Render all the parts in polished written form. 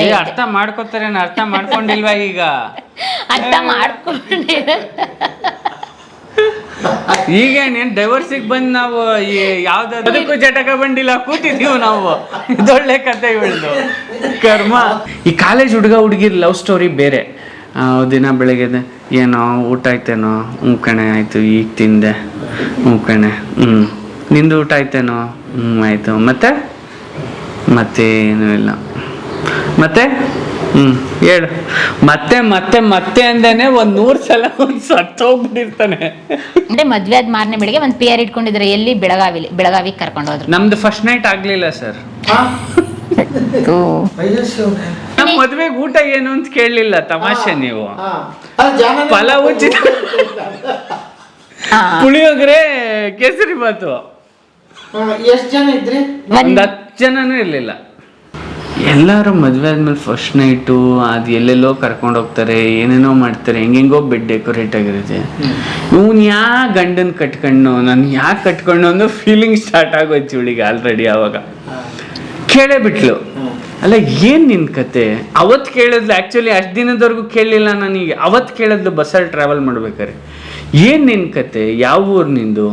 ಅಂತ ಅರ್ಥ ಮಾಡ್ಕೋತಾರೆ, ಅರ್ಥ ಮಾಡ್ಕೊಂಡಿಲ್ವಾ ಈಗ? ಅರ್ಥ ಮಾಡ್ಕೊಂಡೆ ಈಗ ನೀನ್ ಡೈವರ್ಸಿಗೆ ಬಂದು ನಾವು ಯಾವ್ದಕ್ಕೂ ಜಟಕ ಬಂದಿಲ್ಲ, ಕೂತಿದೀವಿ ನಾವು. ಇದೊಳ್ಳೆ ಕತೆ ಹೇಳ್ದು ಕರ್ಮ. ಈ ಕಾಲೇಜ್ ಹುಡುಗ ಹುಡುಗಿರ್ ಲವ್ ಸ್ಟೋರಿ ಬೇರೆ. ದಿನ ಬೆಳಗ್ಗೆ ಏನೋ ಊಟ ಆಯ್ತೇನೋ, ಹ್ಞೂ ಕಣೆ ಆಯ್ತು, ಈಗ ತಿಂದೆ, ಹ್ಞೂ ಕಣೆ, ನಿಂದು ಊಟ ಆಯ್ತೇನೋ, ಆಯ್ತು, ಮತ್ತೇನೂ ಇಲ್ಲ, ಮತ್ತೆ ಹೇಳು, ಮತ್ತೆ ಅಂದೇನೆ 100 ಸಲ ಸತ್ತೋಗ್ಬಿಟ್ಟಿರ್ತಾನೆ. ಅಂದ್ರೆ ಮದ್ವೆ ಆದ ಮಾರನೇ ಬೆಳಿಗ್ಗೆ ಒಂದು PR ಇಟ್ಕೊಂಡಿದ್ರೆ, ಎಲ್ಲಿ? ಬೆಳಗಾವಿಗೆ ಕರ್ಕೊಂಡು ಹೋದ್ರು. ನಮ್ದು ಫಸ್ಟ್ ನೈಟ್ ಆಗ್ಲಿಲ್ಲ ಸರ್. ನಮ್ಮ ಮದ್ವೆಗೆ ಊಟ ಏನು ಅಂತ ಕೇಳಲಿಲ್ಲ, ತಮಾಷೆ ನೀವು. ಪಲಾವು, ಪುಳಿಯೋಗರೆ, ಕೇಸರಿ ಬಾತು. ಎಷ್ಟು ಜನ ಇದ್ರಿ? ಒಂದ್ 10 ಜನನೂ ಇರ್ಲಿಲ್ಲ. ಎಲ್ಲರೂ ಮದುವೆ ಆದ್ಮೇಲೆ ಫಸ್ಟ್ ನೈಟು ಅದು ಎಲ್ಲೆಲ್ಲೋ ಕರ್ಕೊಂಡು ಹೋಗ್ತಾರೆ, ಏನೇನೋ ಮಾಡ್ತಾರೆ, ಹೆಂಗೆಂಗೋ ಬೆಡ್ ಡೆಕೋರೇಟ್ ಆಗಿರುತ್ತೆ. ಇವನ್ ಗಂಡನ್ ಕಟ್ಕೊಂಡು ನಾನು ಯಾಕೆ ಕಟ್ಕೊಂಡು ಅನ್ನೋ ಫೀಲಿಂಗ್ ಸ್ಟಾರ್ಟ್ ಆಗೋಯ್ತು ಇವಳಿಗೆ ಆಲ್ರೆಡಿ. ಆವಾಗ ಕೇಳೇ ಬಿಟ್ಲು, ಅಲ್ಲ ಏನ್ ನಿನ್ ಕತೆ? ಅವತ್ತು ಕೇಳಿದ್ಲು, ಆಕ್ಚುಲಿ ಅಷ್ಟು ದಿನದವರೆಗೂ ಕೇಳಲಿಲ್ಲ ನನಗೆ. ಅವತ್ತು ಕೇಳಿದ್ಲು ಬಸ್ಸಲ್ಲಿ ಟ್ರಾವೆಲ್ ಮಾಡ್ಬೇಕಾರೆ, ಏನ್ ನಿನ್ ಕತೆ, ಯಾವ ಊರು ನಿಂದು?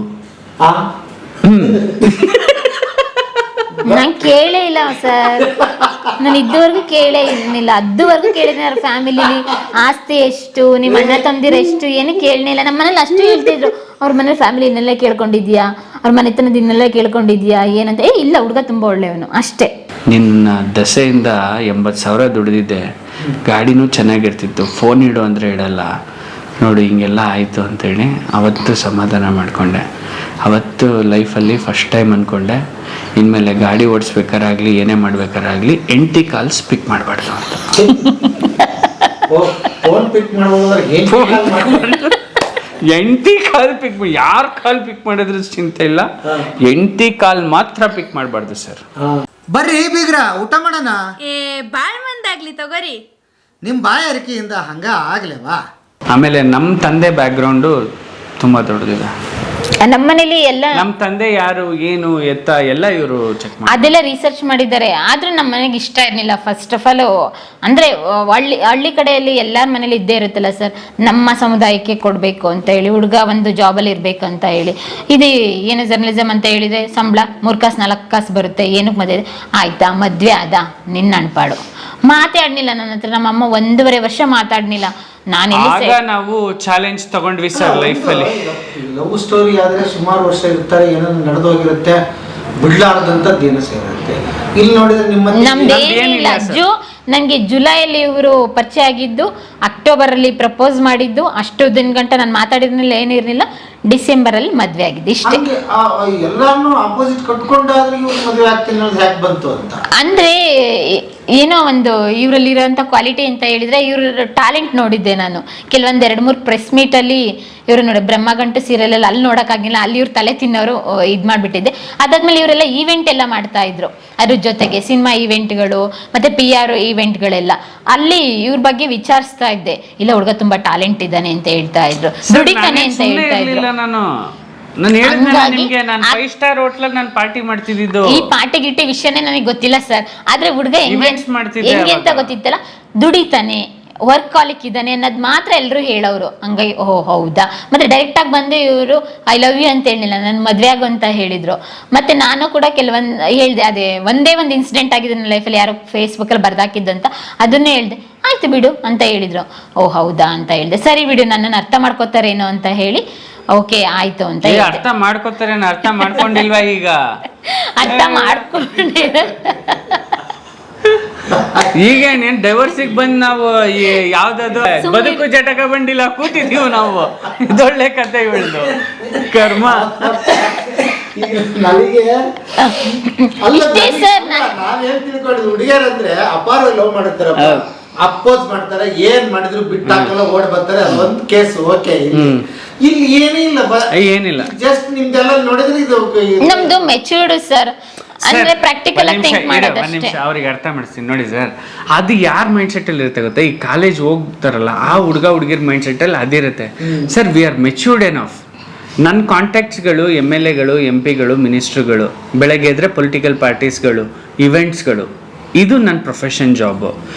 ನಾನು ಕೇಳೇ ಇಲ್ಲ ಸರ್, ನಾನು ಇದುವರೆಗೂ ಕೇಳೇ ಇರಲಿಲ್ಲ. ಅದುವರೆಗೂ ಕೇಳಿದ್ದೆ ಅವ್ರ ಫ್ಯಾಮಿಲಿಲಿ ಆಸ್ತಿ ಎಷ್ಟು, ನಿಮ್ಮ ಅಣ್ಣ ತಮ್ಮದಿರು ಎಷ್ಟು, ಏನು ಕೇಳನೇ ಇಲ್ಲ. ನಮ್ಮ ಮನೇಲಿ ಅಷ್ಟು ಹೇಳ್ತಿದ್ರು, ಅವ್ರ ಮನೇಲಿ ಫ್ಯಾಮಿಲಿ ಇನ್ನೆಲ್ಲ ಕೇಳ್ಕೊಂಡಿದ್ಯಾ, ಅವ್ರ ಮನೆತನದ ಇನ್ನೆಲ್ಲ ಕೇಳ್ಕೊಂಡಿದ್ಯಾ ಏನಂತ. ಇಲ್ಲ, ಹುಡುಗ ತುಂಬ ಒಳ್ಳೆಯವನು ಅಷ್ಟೇ. ನಿನ್ನ ದಸೆಯಿಂದ 80,000 ದುಡಿದಿದ್ದೆ, ಗಾಡಿನೂ ಚೆನ್ನಾಗಿರ್ತಿತ್ತು, ಫೋನ್ ಇಡು ಅಂದರೆ ಇಡಲ್ಲ, ನೋಡು ಹಿಂಗೆಲ್ಲ ಆಯಿತು ಅಂತೇಳಿ ಅವತ್ತು ಸಮಾಧಾನ ಮಾಡಿಕೊಂಡೆ. ಅವತ್ತು ಲೈಫಲ್ಲಿ ಫಸ್ಟ್ ಟೈಮ್ ಅಂದ್ಕೊಂಡೆ, ಇನ್ಮೇಲೆ ಗಾಡಿ ಓಡಿಸ್ಬೇಕಾರಾಗಲಿ ಏನೇ ಮಾಡ್ಬೇಕಾರಾಗಲಿ 80 ಕಾಲ್ಸ್ ಪಿಕ್ ಮಾಡಬಾರ್ದು ಅಂತ. 80 ಕಾಲ್ ಪಿಕ್ ಮಾಡಿ, ಯಾರು ಕಾಲ್ ಪಿಕ್ ಮಾಡಿದ್ರು ಚಿಂತೆ ಇಲ್ಲ, 80 ಕಾಲ್ ಮಾತ್ರ ಪಿಕ್ ಮಾಡಬಾರ್ದು ಸರ್. ಬರ್ರಿ ಬೀಗ್ರ, ಊಟ ಮಾಡೋಣ. ಬಾಳ್ ಮಂದಾಗ್ಲಿ ತಗೋರಿ. ನಿಮ್ಮ ಬಾಯಾರಿಕೆಯಿಂದ ಹಂಗ ಆಗ್ಲೇವಾ? ಆಮೇಲೆ ನಮ್ಮ ತಂದೆ ಬ್ಯಾಕ್ಗ್ರೌಂಡು ತುಂಬ ದೊಡ್ಡದಿದೆ. ನಮ್ಮ ಮನೇಲಿ ಎಲ್ಲ ನಮ್ಮ ತಂದೆ ಯಾರು, ಏನು, ಎತ್ತ ಎಲ್ಲ ಇವರು ಚೆಕ್ ಮಾಡಿ ಅದೆಲ್ಲ ರಿಸರ್ಚ್ ಮಾಡಿದ್ದಾರೆ. ಆದ್ರೂ ನಮ್ಮ ಮನೆಗೆ ಇಷ್ಟ ಇರಲಿಲ್ಲ. ಫಸ್ಟ್ ಆಫ್ ಆಲ್ ಅಂದ್ರೆ ಹಳ್ಳಿ ಕಡೆಯಲ್ಲಿ ಎಲ್ಲರ ಮನೇಲಿ ಇದ್ದೇ ಇರುತ್ತಲ್ಲ ಸರ್, ನಮ್ಮ ಸಮುದಾಯಕ್ಕೆ ಕೊಡಬೇಕು ಅಂತ ಹೇಳಿ, ಹುಡುಗ ಒಂದು ಜಾಬಲ್ಲಿ ಇರಬೇಕು ಅಂತ ಹೇಳಿ. ಇದು ಏನು ಜರ್ನಲಿಸಮ್ ಅಂತ ಹೇಳಿದ್ರೆ ಸಂಬಳ 3 ಕಾಸು 4 ಕಾಸು ಬರುತ್ತೆ, ಏನಕ್ಕೆ ಮದುವೆ ಆಯ್ತಾ, ಮದುವೆ ಆದ, ನಿನ್ನ ಅನ್ಪಾಡು. ಮಾತಾಡ್ನಿಲ್ಲ ನನ್ನ ಹತ್ರ. ನಮ್ಮಮ್ಮ 1.5 ವರ್ಷ ಮಾತಾಡ್ನಿಲ್ಲ. ಆಗ ನಾವು ಚಾಲೆಂಜ್ ತಗೊಂಡ್ವಿ ಸರ್ ಲೈಫಲ್ಲಿ. ಲವ್ ಸ್ಟೋರಿ ಆದ್ರೆ ಸುಮಾರು ವರ್ಷ ಇರ್ತಾರೆ, ಏನೋ ನಡೆದೋಗಿರುತ್ತೆ, ಬಿಡ್ಲಾರ್ದಂಥದ್ದು ಏನೋ ಸೇರುತ್ತೆ. ಇಲ್ಲಿ ನೋಡಿದ್ರೆ ನಮ್ದೇನಿಲ್ಲ. ನನಗೆ ಜುಲೈಯಲ್ಲಿ ಇವರು ಪರಿಚಯ ಆಗಿದ್ದು, ಅಕ್ಟೋಬರಲ್ಲಿ ಪ್ರಪೋಸ್ ಮಾಡಿದ್ದು, ಅಷ್ಟು ದಿನ ಗಂಟ ನಾನು ಮಾತಾಡಿದ್ಮೇಲೆ ಏನಿರಲಿಲ್ಲ. ಡಿಸೆಂಬರಲ್ಲಿ ಮದುವೆ ಆಗಿದ್ದು, ಇಷ್ಟೇ. ಎಲ್ಲಾನು ಆಪೋಸಿಟ್ ಕಟ್ಕೊಂಡಾದ್ರೆ ಇವ್ರು ಮದುವೆ ಆಗ್ತೀನಿ ಅನ್ನೋದು ಯಾಕೆ ಬಂತು ಅಂತ ಅಂದ್ರೆ ಏನೋ ಒಂದು ಇವರಲ್ಲಿರೋಂಥ ಕ್ವಾಲಿಟಿ ಅಂತ ಹೇಳಿದ್ರೆ, ಇವ್ರ ಟ್ಯಾಲೆಂಟ್ ನೋಡಿದ್ದೆ ನಾನು. ಕೆಲವೊಂದು 2-3 ಪ್ರೆಸ್ ಮೀಟಲ್ಲಿ ಇವರು ನೋಡಿ, ಬ್ರಹ್ಮಗಂಟು ಸೀರಿಯಲಲ್ಲಿ ಅಲ್ಲಿ ನೋಡೋಕ್ಕಾಗಿಲ್ಲ, ಅಲ್ಲಿ ಇವ್ರು ತಲೆ ತಿನ್ನೋರು ಇದು ಮಾಡಿಬಿಟ್ಟಿದ್ದೆ. ಅದಾದ್ಮೇಲೆ ಇವರೆಲ್ಲ ಈವೆಂಟ್ ಎಲ್ಲ ಮಾಡ್ತಾ ಇದ್ರು, ಅದ್ರ ಜೊತೆಗೆ ಸಿನಿಮಾ ಈವೆಂಟ್ಗಳು ಮತ್ತೆ PR ಈವೆಂಟ್ಗಳೆಲ್ಲ. ಅಲ್ಲಿ ಇವ್ರ ಬಗ್ಗೆ ವಿಚಾರಿಸ್ತಾ ಇದ್ದೆ, ಇಲ್ಲ ಹುಡುಗ ತುಂಬಾ ಟ್ಯಾಲೆಂಟ್ ಇದ್ದಾನೆ ಅಂತ ಹೇಳ್ತಾ ಇದ್ರು, ದುಡಿತಾನೆ ಅಂತ ಹೇಳ್ತಾ ಇದ್ರು. ನಾನು ಹೇಳಿದ್ನಲ್ಲ ನಾನು 5 ಸ್ಟಾರ್ ಹೋಟ್ಲಲ್ಲಿ ನಾನು ಪಾರ್ಟಿ ಮಾಡ್ತಿದ್ದು. ಈ ಪಾರ್ಟಿ ಗಿಟ್ಟಿ ವಿಷಯನೇ ನನಗೆ ಗೊತ್ತಿಲ್ಲ ಸರ್. ಆದ್ರೆ ಹುಡುಗ ಹೆಂಗೆ ಅಂತ ಗೊತ್ತಿತ್ತಲ್ಲ, ದುಡಿತಾನೆ, ವರ್ಕಾಲಿಕ್ ಇದ್ದಾನೆ ಅನ್ನೋದು ಮಾತ್ರ ಎಲ್ಲರೂ ಹೇಳೋರು. ಹಂಗಾಗಿ ಓಹೋ ಹೌದಾ. ಮತ್ತೆ ಡೈರೆಕ್ಟಾಗಿ ಬಂದು ಇವರು ಐ ಲವ್ ಯು ಅಂತ ಹೇಳಿಲ್ಲ, ನನ್ನ ಮದುವೆ ಆಗು ಅಂತ ಹೇಳಿದ್ರು. ಮತ್ತೆ ನಾನು ಕೂಡ ಕೆಲವೊಂದು ಹೇಳಿದೆ, ಅದೇ ಒಂದೇ ಒಂದು ಇನ್ಸಿಡೆಂಟ್ ಆಗಿದೆ ನನ್ನ ಲೈಫಲ್ಲಿ, ಯಾರೋ ಫೇಸ್ಬುಕ್ಕಲ್ಲಿ ಬರ್ದಾಕಿದ್ದು ಅಂತ, ಅದನ್ನೇ ಹೇಳಿದೆ. ಆಯ್ತು ಬಿಡು ಅಂತ ಹೇಳಿದ್ರು. ಓ ಹೌದಾ ಅಂತ ಹೇಳಿದೆ. ಸರಿ ಬಿಡು, ನನ್ನನ್ನು ಅರ್ಥ ಮಾಡ್ಕೋತಾರೇನೋ ಅಂತ ಹೇಳಿ ಓಕೆ ಆಯ್ತು ಅಂತ. ಅರ್ಥ ಮಾಡ್ಕೋತಾರೆ, ಅರ್ಥ ಮಾಡ್ಕೊಂಡಿಲ್ವಾ ಈಗ? ಅರ್ಥ ಮಾಡ್ಕೊಂಡೆ. ಈಗ ನೀನ್ ಡೈವರ್ಸಿಗೆ ಬಂದು ನಾವು ಯಾವ್ದಾದ್ರು ಬದುಕು ಜಟಕ ಬಂದಿಲ್ಲ, ಕೂತಿದೀವಿ ನಾವು. ಇದೊಳ್ಳೆ ಕತೆ ಹೇಳ್ದು ಕರ್ಮ. ನನಗೆ ನಾವೇನ್ ತಿಳ್ಕೊಂಡಿದ್, ಹುಡುಗಿಯರಂದ್ರೆ ಅಪಾರ ಲವ್ ಮಾಡುತ್ತಾರೆ, ಅಪ್ಪೋಸ್ ಮಾಡ್ತಾರೆ, ಏನ್ ಮಾಡಿದ್ರು ಬಿಟ್ಟಾಕಲ್ಲ, ಓಡ್ ಬರ್ತಾರೆ, ಅದೊಂದು ಕೇಸ್. ಓಕೆ, ಇಲ್ಲಿ ಏನಿಲ್ಲ, ಜಸ್ಟ್ ನಿಮ್ದೆಲ್ಲ ನೋಡಿದ್ರೆ ಇದು ನಮ್ದು ಮೆಚೂರ್ಡ್ ಸರ್. ಅಂದ್ರೆ ಪ್ರಾಕ್ಟಿಕಲ್ ಆಗಿ ಥಿಂಕ್ ಮಾಡೋದು ಅಷ್ಟೇ. ಅವ್ರಿಗೆ ಅರ್ಥ ಮಾಡಿಸ್ತೀನಿ ನೋಡಿ ಸರ್. ಅದು ಯಾರ ಮೈಂಡ್ ಸೆಟ್ ಅಲ್ಲಿ ಇರುತ್ತೆ ಗೊತ್ತಾ? ಈ ಕಾಲೇಜ್ ಹೋಗ್ತಾರಲ್ಲ ಆ ಹುಡುಗಿರ್ ಮೈಂಡ್ ಸೆಟ್ ಅಲ್ಲಿ ಅದಿರುತ್ತೆ sir. We are matured enough. ನನ್ನ ಕಾಂಟ್ಯಾಕ್ಟ್ಸ್ಗಳು MLAಗಳು MP ಗಳು ಮಿನಿಸ್ಟ್ರುಗಳು, ಬೆಳಗ್ಗೆ ಇದ್ರೆ ಪೊಲಿಟಿಕಲ್ ಪಾರ್ಟೀಸ್ಗಳು, ಇವೆಂಟ್ಸ್ಗಳು, ಇದು ನನ್ನ ಪ್ರೊಫೆಷನ್ ಜಾಬು.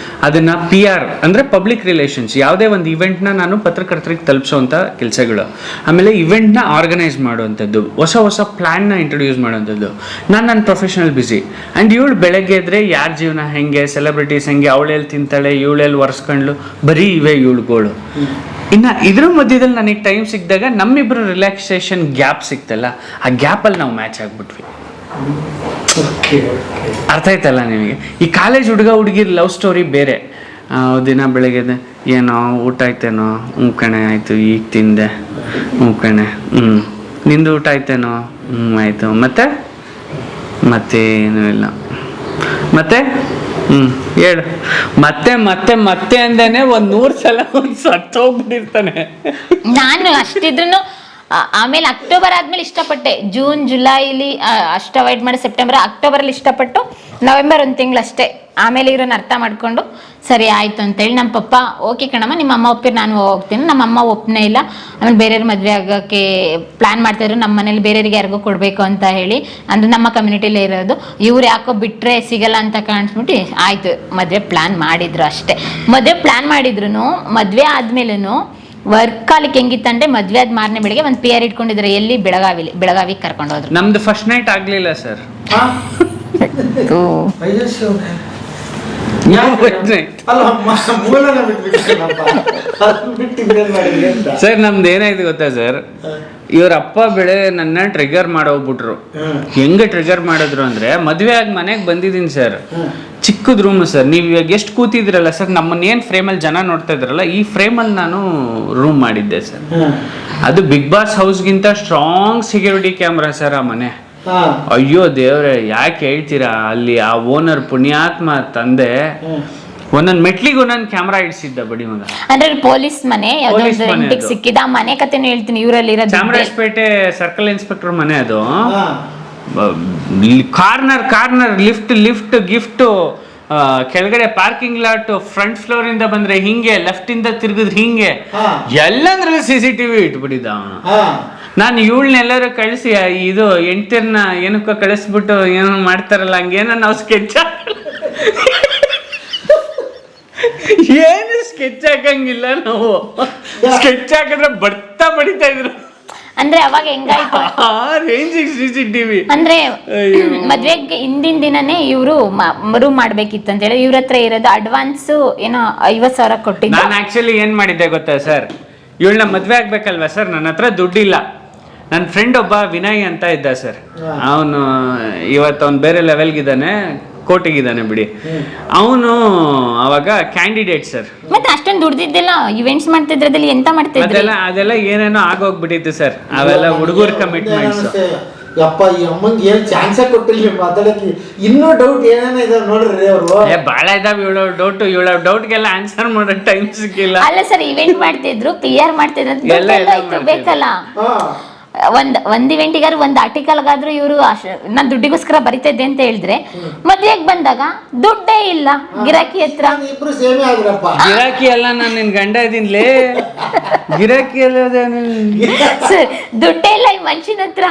ಅದನ್ನು PR ಅಂದರೆ ಪಬ್ಲಿಕ್ ರಿಲೇಷನ್ಸ್, ಯಾವುದೇ ಒಂದು ಇವೆಂಟ್ನ ನಾನು ಪತ್ರಕರ್ತರಿಗೆ ತಲುಪಿಸೋವಂಥ ಕೆಲಸಗಳು. ಆಮೇಲೆ ಇವೆಂಟ್ನ ಆರ್ಗನೈಸ್ ಮಾಡುವಂಥದ್ದು, ಹೊಸ ಹೊಸ ಪ್ಲ್ಯಾನ್ನ ಇಂಟ್ರೊಡ್ಯೂಸ್ ಮಾಡುವಂಥದ್ದು. ನನ್ನ ಪ್ರೊಫೆಷನಲ್ ಬ್ಯುಸಿ. ಆ್ಯಂಡ್ ಇವಳು ಬೆಳಗ್ಗೆ ಇದ್ದರೆ ಯಾರ ಜೀವನ ಹೆಂಗೆ, ಸೆಲೆಬ್ರಿಟೀಸ್ ಹೆಂಗೆ, ಅವಳೆಲ್ಲಿ ತಿಂತಾಳೆ, ಇವಳೆಲ್ಲಿ ಒರೆಸ್ಕೊಂಡ್ಲು, ಬರೀ ಇವೆ ಇವಳುಗಳು. ಇನ್ನು ಇದ್ರ ಮಧ್ಯದಲ್ಲಿ ನನಗೆ ಟೈಮ್ ಸಿಕ್ಕಿದಾಗ ನಮ್ಮಿಬ್ಬರು ರಿಲ್ಯಾಕ್ಸೇಷನ್ ಗ್ಯಾಪ್ ಸಿಕ್ತಲ್ಲ, ಆ ಗ್ಯಾಪಲ್ಲಿ ನಾವು ಮ್ಯಾಚ್ ಆಗಿಬಿಟ್ವಿ. ಅರ್ಥ ಆಯ್ತಲ್ಲ ನಿಮಗೆ? ಈ ಕಾಲೇಜ್ ಹುಡುಗಿರ ಲವ್ ಸ್ಟೋರಿ ಬೇರೆ. ದಿನ ಬೆಳಗ್ಗೆ ಏನೋ ಊಟ ಆಯ್ತೇನೋ, ಹ್ಞೂ ಕಣೆ ಆಯಿತು, ಈಗ ತಿಂದೆ, ಹ್ಞೂ ಕಣೆ, ನಿಂದು ಊಟ ಆಯ್ತೇನೋ, ಆಯಿತು, ಮತ್ತೇನೂ ಇಲ್ಲ, ಮತ್ತೆ ಹೇಳು, ಮತ್ತೆ ಅಂದೇನೆ 100 ಸಲ ಸತ್ತೋಗ್ಬಿಟ್ಟಿರ್ತಾನೆ. ನಾನು ಅಷ್ಟಿದ್ರು ಆಮೇಲೆ ಅಕ್ಟೋಬರ್ ಆದ್ಮೇಲೆ ಇಷ್ಟಪಟ್ಟೆ. ಜೂನ್ ಜುಲೈಲಿ ಅಷ್ಟು ಅವಾಯ್ಡ್ ಮಾಡಿ, ಸೆಪ್ಟೆಂಬರ್ ಅಕ್ಟೋಬರಲ್ಲಿ ಇಷ್ಟಪಟ್ಟು, ನವೆಂಬರ್ 1 ತಿಂಗಳು ಅಷ್ಟೇ. ಆಮೇಲೆ ಇವ್ರನ್ನ ಅರ್ಥ ಮಾಡ್ಕೊಂಡು ಸರಿ ಆಯ್ತು ಅಂತೇಳಿ ನಮ್ಮ ಪಪ್ಪ ಓಕೆ ಕಣಮ್ಮ ನಿಮ್ಮ ಅಮ್ಮ ಒಪ್ಪಿರು ನಾನು ಹೋಗ್ತೀನಿ. ನಮ್ಮ ಅಮ್ಮ ಒಪ್ಪನೇ ಇಲ್ಲ. ಆಮೇಲೆ ಬೇರೆಯವ್ರ ಮದುವೆ ಆಗೋಕ್ಕೆ ಪ್ಲ್ಯಾನ್ ಮಾಡ್ತಾಯಿದ್ರು. ನಮ್ಮ ಮನೇಲಿ ಬೇರೆಯವ್ರಿಗೆ ಯಾರಿಗೂ ಕೊಡಬೇಕು ಅಂತ ಹೇಳಿ, ಅಂದರೆ ನಮ್ಮ ಕಮ್ಯುನಿಟಿಲೇ ಇರೋದು. ಇವ್ರು ಯಾಕೋ ಬಿಟ್ಟರೆ ಸಿಗಲ್ಲ ಅಂತ ಕಾಣಿಸ್ಬಿಟ್ಟು ಆಯಿತು ಮದುವೆ ಪ್ಲ್ಯಾನ್ ಮಾಡಿದ್ರು ಅಷ್ಟೇ. ಮದುವೆ ಪ್ಲ್ಯಾನ್ ಮಾಡಿದ್ರು ಮದುವೆ ಆದ್ಮೇಲೂ ವರ್ಕ್ ಕಾಲಿಕ್ಕೆ ಹೆಂಗಿತ್ತಂದ್ರೆ ಮದ್ವೆ ಆದ ಮಾರನೇ ಬೆಳಿಗ್ಗೆ ಒಂದು PR ಇಟ್ಕೊಂಡಿದ್ರೆ ಎಲ್ಲಿ ಬೆಳಗಾವಿಗೆ ಕರ್ಕೊಂಡು ಹೋದ್ರು. ನಮ್ದು ಫಸ್ಟ್ ನೈಟ್ ಆಗ್ಲಿಲ್ಲ ಸರ್. ಸರ್ ನಮ್ದು ಏನಾಯ್ತು ಗೊತ್ತಾ ಸರ್, ಇವ್ರ ಅಪ್ಪ ಬೆಳೆ ನನ್ನ ಟ್ರಿಗರ್ ಮಾಡೋಗ್ಬಿಟ್ರು. ಹೆಂಗೆ ಟ್ರಿಗರ್ ಮಾಡಿದ್ರು ಅಂದ್ರೆ, ಮದ್ವೆ ಆಗಿ ಮನೆಗೆ ಬಂದಿದ್ದೀನಿ ಸರ್, ಚಿಕ್ಕದ ರೂಮ್ ಸರ್, ನೀವು ಇವಾಗ ಎಷ್ಟು ಕೂತಿದ್ರಲ್ಲ ಸರ್, ನಮ್ಮನ್ನೇನು ಫ್ರೇಮಲ್ಲಿ ಜನ ನೋಡ್ತಾ ಇದ್ರಲ್ಲ, ಈ ಫ್ರೇಮಲ್ಲಿ ನಾನು ರೂಮ್ ಮಾಡಿದ್ದೆ ಸರ್. ಅದು ಬಿಗ್ ಬಾಸ್ ಹೌಸ್ಗಿಂತ ಸ್ಟ್ರಾಂಗ್ ಸೆಕ್ಯೂರಿಟಿ ಕ್ಯಾಮ್ರಾ ಸರ್ ಆ ಮನೆ. ಅಯ್ಯೋ ದೇವ್ರೆ, ಯಾಕೆ ಹೇಳ್ತೀರಾ, ಅಲ್ಲಿ ಆ ಓನರ್ ಪುಣ್ಯಾತ್ಮ ತಂದೆ ಒಂದೊಂದು ಮೆಟ್ಲಿಗೆ ಒಂದೊಂದು ಕ್ಯಾಮ್ರಾ ಇಡ್ಸಿದ್ದ ಬಡಿ ಮಗ. ಅಂದ್ರೆ ಪೊಲೀಸ್ ಮನೆ ಸಿಕ್ಕಿದ ಆ ಮನೆ ಕಥೆನೂ ಹೇಳ್ತೀನಿ. ಇವರಲ್ಲಿ ಚಾಮರಾಜಪೇಟೆ ಸರ್ಕಲ್ ಇನ್ಸ್ಪೆಕ್ಟರ್ ಮನೆ ಅದು. ಕಾರ್ನರ್ ಲಿಫ್ಟ್ ಗಿಫ್ಟ್, ಕೆಳಗಡೆ ಪಾರ್ಕಿಂಗ್ ಲಾಟ್, ಫ್ರಂಟ್ ಫ್ಲೋರ್ ಇಂದ ಬಂದ್ರೆ ಹಿಂಗೆ, ಲೆಫ್ಟ್ ಇಂದ ತಿರುಗಿದ್ರೆ ಹಿಂಗೆ, ಎಲ್ಲಂದ್ರಲ್ಲಿ CCTV ಇಟ್ಬಿಟ್ಟಿದ್ದ ಅವನು. ನಾನು ಇವಳನ್ನೆಲ್ಲರೂ ಕಳಿಸಿ ಇದು ಹೆಂಡ್ತಿರ್ನ ಏನಕ್ಕೋ ಕಳಿಸ್ಬಿಟ್ಟು ಏನೋ ಮಾಡ್ತಾರಲ್ಲ ಹಂಗೇನೋ ನಾವು ಸ್ಕೆಚ್ ಏನು ಸ್ಕೆಚ್ ಹಾಕಂಗಿಲ್ಲ ನಾವು. ಸ್ಕೆಚ್ ಹಾಕಿದ್ರೆ ಬರ್ತಾ ಬಡಿತಾ ಇದ್ರು. ಅಂದ್ರೆ ಅವಾಗ ಹೆಂಗಾಯ್ತು ರೇಂಜಿಗೆ CCTV. ಅಂದ್ರೆ ಮದ್ವೆಗೆ ಹಿಂದಿನ ದಿನನೇ ಇವರು ರೂಮ್ ಮಾಡ್ಬೇಕಿತ್ತು ಅಂತ ಹೇಳಿ ಇವ್ರ ಹತ್ರ ಇರೋದು ಅಡ್ವಾನ್ಸ್ ಏನೋ 50,000 ಕೊಟ್ಟಿದ್ದು. ನಾನು ಆಕ್ಚುಲಿ ಏನ್ ಮಾಡಿದ್ದೆ ಗೊತ್ತಾ ಸರ್, ಇವಳನ್ನ ಮದ್ವೆ ಆಗ್ಬೇಕಲ್ವಾ ಸರ್, ನನ್ನ ಹತ್ರ ದುಡ್ಡಿಲ್ಲ. ನನ್ನ ಫ್ರೆಂಡ್ ಒಬ್ಬ ವಿನಯ್ ಅಂತ ಇದ್ದ ಸರ್, ಅವನು ಇವತ್ತು ಬೇರೆ ಲೆವೆಲ್ಗಿದ್ದಾನೆ, ಕೋಟಿಗಿದ್ದಾನೆ ಬಿಡಿ. ಅವನು ಅವಾಗ ಕ್ಯಾಂಡಿಡೇಟ್ ಸರ್. ಮತ್ತೆ ಅಷ್ಟೊಂದು ದುಡ್ದಿದ್ದಿಲ್ಲ, ಇವೆಂಟ್ಸ್ ಮಾಡ್ತಿದ್ರದಲ್ಲಿ ಎಂತ ಮಾಡ್ತಿದ್ರಿ? ಅದೆಲ್ಲ ಏನೇನೋ ಆಗೋಗ್ಬಿಟ್ಟಿತ್ತು ಸರ್, ಅವೆಲ್ಲ ಹುಡುಗರ ಕಮಿಟ್ಮೆಂಟ್ಸ್. ಯಪ್ಪ ಈ ಅಮ್ಮಂಗೆ ಏನ್ ಚಾನ್ಸ್ ಕೊಟ್ಟಿಲ್ಲ ಮಾತಾಡಕ್ಕೆ. ಇನ್ನೂ ಡೌಟ್ ಏನೇನ ಇದಾವೆ ನೋಡ್ರಿ ಅವರು. ಬಾಳ ಇದಾವೆ ಇವಳ ಡೌಟ್ಗೆಲ್ಲ ಆನ್ಸರ್ ಮಾಡೋ ಟೈಮ್ ಸಿಕ್ಕಿಲ್ಲ. ಅಲ್ಲ ಸರ್, ಇವೆಂಟ್ ಮಾಡ್ತಿದ್ರು, PR ಮಾಡ್ತಿದ್ರು, ಬೇಕಲ್ಲ. ಒಂದ್ ಇವೆಂಟಿಗಾರು ಒಂದ್ ಆರ್ಟಿಕಲ್ಗಾದ್ರೂ ಇವರು ನಾನ್ ದುಡ್ಡಿಗೋಸ್ಕರ ಬರಿತಾ ಇದ್ದೆ ಅಂತ ಹೇಳಿದ್ರೆ, ಮದ್ವೆಗೆ ಬಂದಾಗ ದುಡ್ಡೇ ಇಲ್ಲ ಗಿರಾಕಿ ಹತ್ರ. ಇಬ್ರು ಸೇಮೆ ಆಗ್ರಪ್ಪ. ಗಿರಾಕಿ ಎಲ್ಲ ನಾನು ನಿನ್ ಗಂಡ ಇದೀನ್ಲೇ, ಗಿರಾಕಿ ಎಲ್ಲ ದುಡ್ಡೇ ಇಲ್ಲ ಈ ಮನುಷ್ಯನ ಹತ್ರ.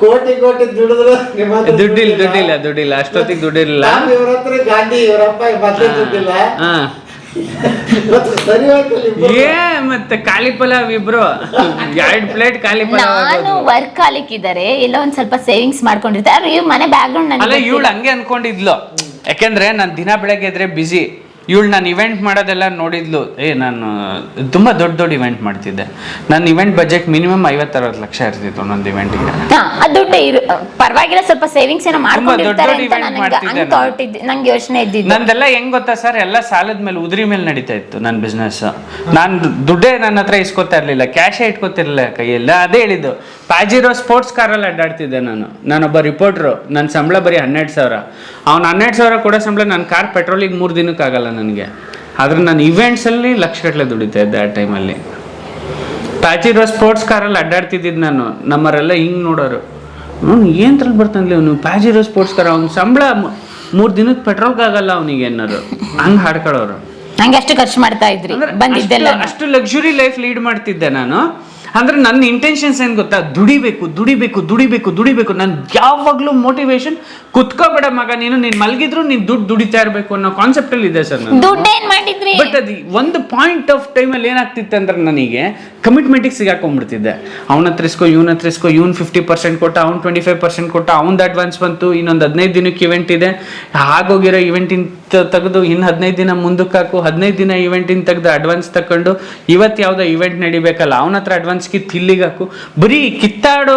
ಕೋಟಿ ದುಡಿದ್ರು ದುಡ್ಡಿಲ್ಲ ಅಷ್ಟೊತ್ತಿಗೆ ದುಡ್ಡಿಲ್ಲ. ಇವ್ರ ಹತ್ರ ಗಾಂಧಿ ಇವರಪ್ಪ ಮತ್ತೆ ದುಡ್ಡಿಲ್ಲ. ಮತ್ತೆ ಖಾಲಿ ಪಲಾವ್ ಇಬ್ರು 2 ಪ್ಲೇಟ್ ಖಾಲಿ ಪಲಾವ್. ನಾನು ವರ್ಕ್ ಕಾಲಿಕ್ಕಿದ್ದಾರೆ, ಎಲ್ಲ ಒಂದ್ ಸ್ವಲ್ಪ ಸೇವಿಂಗ್ಸ್ ಮಾಡ್ಕೊಂಡಿರ್ತಾರೆ. ಇವ್ ಮನೆ ಬ್ಯಾಕ್ ಗ್ರೌಂಡ್ ಅಲ್ಲ, ಇವಳು ಹಂಗೆ ಅನ್ಕೊಂಡಿದ್ಲು. ಯಾಕೆಂದ್ರೆ ನಾನು ದಿನ ಬೆಳಗ್ಗೆ ಇದ್ರೆ ಬಿಸಿ, ಇವಳು ನಾನು ಇವೆಂಟ್ ಮಾಡೋದೆಲ್ಲ ನೋಡಿದ್ಲು. ನಾನು ತುಂಬ ದೊಡ್ಡ ಇವೆಂಟ್ ಮಾಡ್ತಿದ್ದೆ. ನನ್ನ ಇವೆಂಟ್ ಬಜೆಟ್ ಮಿನಿಮಮ್ 50-60 ಲಕ್ಷ ಇರ್ತಿತ್ತು ಒಂದೊಂದು ಇವೆಂಟ್ಗೆ. ದುಡ್ಡು ಪರವಾಗಿಲ್ಲ, ಸ್ವಲ್ಪ ಸೇವಿಂಗ್ಸ್ ಏನೋ ಮಾಡ್ಕೊಂಡಿರ್ತಾರೆ ನಂಗೆ ಯೋಚನೆ ಇದ್ದಿದ್ದು. ನಂದೆಲ್ಲ ಹೆಂಗ್ ಗೊತ್ತಾ ಸರ್, ಎಲ್ಲ ಸಾಲದ ಮೇಲೆ ಉದುರಿ ಮೇಲೆ ನಡೀತಾ ಇತ್ತು ನನ್ನ ಬಿಸ್ನೆಸ್. ನಾನು ದುಡ್ಡೇ ನನ್ನ ಹತ್ರ ಇಸ್ಕೊತಾ ಇರ್ಲಿಲ್ಲ, ಕ್ಯಾಶೇ ಇಟ್ಕೊತಿರ್ಲಿಲ್ಲ ಕೈಯೆಲ್ಲ. ಅದೇ ಹೇಳಿದ್ದು, ಪಾಜಿರೋ ಸ್ಪೋರ್ಟ್ಸ್ ಕಾರಲ್ಲಿ ಅಡ್ಡಾಡ್ತಿದ್ದೆ ನಾನೊಬ್ಬ ರಿಪೋರ್ಟ್ರು. ನನ್ನ ಸಂಬಳ ಬರೀ 12,000. ಅವ್ನು 12,000 ಕೊಡೋ ಸಂಬಳ ನನ್ನ ಕಾರ್ ಪೆಟ್ರೋಲಿಗೆ 3 ದಿನಕ್ಕಾಗಲ್ಲ ನನಗೆ. ಆದ್ರೆ ನಾನು ಇವೆಂಟ್ಸಲ್ಲಿ ಲಕ್ಷಗಟ್ಟಲೆ ದುಡಿತಾ ಇದ್ದೆ ಆ ಟೈಮಲ್ಲಿ. ಪ್ಯಾಚಿರೋ ಸ್ಪೋರ್ಟ್ಸ್ ಕಾರಲ್ಲಿ ಅಡ್ಡಾಡ್ತಿದ್ದಿದ್ದು ನಾನು. ನಮ್ಮರೆಲ್ಲ ಹಿಂಗೆ ನೋಡೋರು, ಏನ್ರಲ್ಲಿ ಬರ್ತಾನಲ್ಲ ಅವನು ಪ್ಯಾಜಿರೋ ಸ್ಪೋರ್ಟ್ಸ್ ಕಾರ್, ಅವ್ನ ಸಂಬಳ 3 ದಿನಕ್ಕೆ ಪೆಟ್ರೋಲ್ಗಾಗಲ್ಲ ಅವನಿಗೆ ಏನಾರು, ಹಂಗೆ ಹಾಡ್ಕೊಳ್ಳೋರು. ಹಂಗೆ ಅಷ್ಟು ಖರ್ಚು ಮಾಡ್ತಾ ಇದ್ರಿ, ಬಂದಿದ್ದೆಲ್ಲ ಅಷ್ಟು ಲಕ್ಸುರಿ ಲೈಫ್ ಲೀಡ್ ಮಾಡ್ತಿದ್ದೆ ನಾನು. ಅಂದ್ರೆ ನನ್ನ ಇಂಟೆನ್ಷನ್ಸ್ ಏನ್ ಗೊತ್ತಾ, ದುಡಿಬೇಕು ದುಡಿಬೇಕು ದುಡಿಬೇಕು ದುಡಿಬೇಕು. ನಾನು ಯಾವಾಗ್ಲೂ ಮೋಟಿವೇಶನ್ ಕುತ್ಕೋಬೇಡ ಮಗ, ನೀನು ಮಲಗಿದ್ರು ನೀನ್ ದುಡಿತಾ ಇರ್ಬೇಕು ಅನ್ನೋ ಕಾನ್ಸೆಪ್ಟ್ ಅಲ್ಲಿ ಇದೆ ಸರ್. ದುಡ್ಡೇನ್ ಮಾಡಿದ್ರಿ? ಬಟ್ ಅದು ಒಂದು ಪಾಯಿಂಟ್ ಆಫ್ ಟೈಮ್ ಅಲ್ಲಿ ಏನಾಗ್ತಿತ್ತು ಅಂದ್ರೆ ನನಗೆ ಕಮಿಟ್ಮೆಂಟಿಗೆ ಸಿಗಾಕೊಂಡ್ಬಿಡ್ತಿದ್ದೆ. ಅವನ ಹತ್ರ ಇಸ್ಕೋ, ಇವನ ಹತ್ರ ಇಸ್ಕೋ, ಇವ್ನು 50% ಕೊಟ್ಟ, ಅವ್ನು 25% ಕೊಟ್ಟ, ಅವ್ನದು ಅಡ್ವಾನ್ಸ್ ಬಂತು, ಇನ್ನೊಂದು 15 ದಿನಕ್ಕೆ ಇವೆಂಟ್ ಇದೆ, ಆಗೋಗಿರೋ ಇವೆಂಟಿನ ತೆಗೆದು ಇನ್ನು 15 ದಿನ ಮುಂದಕ್ಕೆ ಹಾಕು, 15 ದಿನ ಇವೆಂಟಿನ ತೆಗೆದು ಅಡ್ವಾನ್ಸ್ ತಕೊಂಡು ಇವತ್ತು ಯಾವುದೋ ಇವೆಂಟ್ ನಡಿಬೇಕಲ್ಲ ಅವನ ಹತ್ರ ಅಡ್ವಾನ್ಸ್ ಕಿತ್ತು ಇಲ್ಲಿಗೆ ಹಾಕು. ಬರೀ ಕಿತ್ತಾಡೋ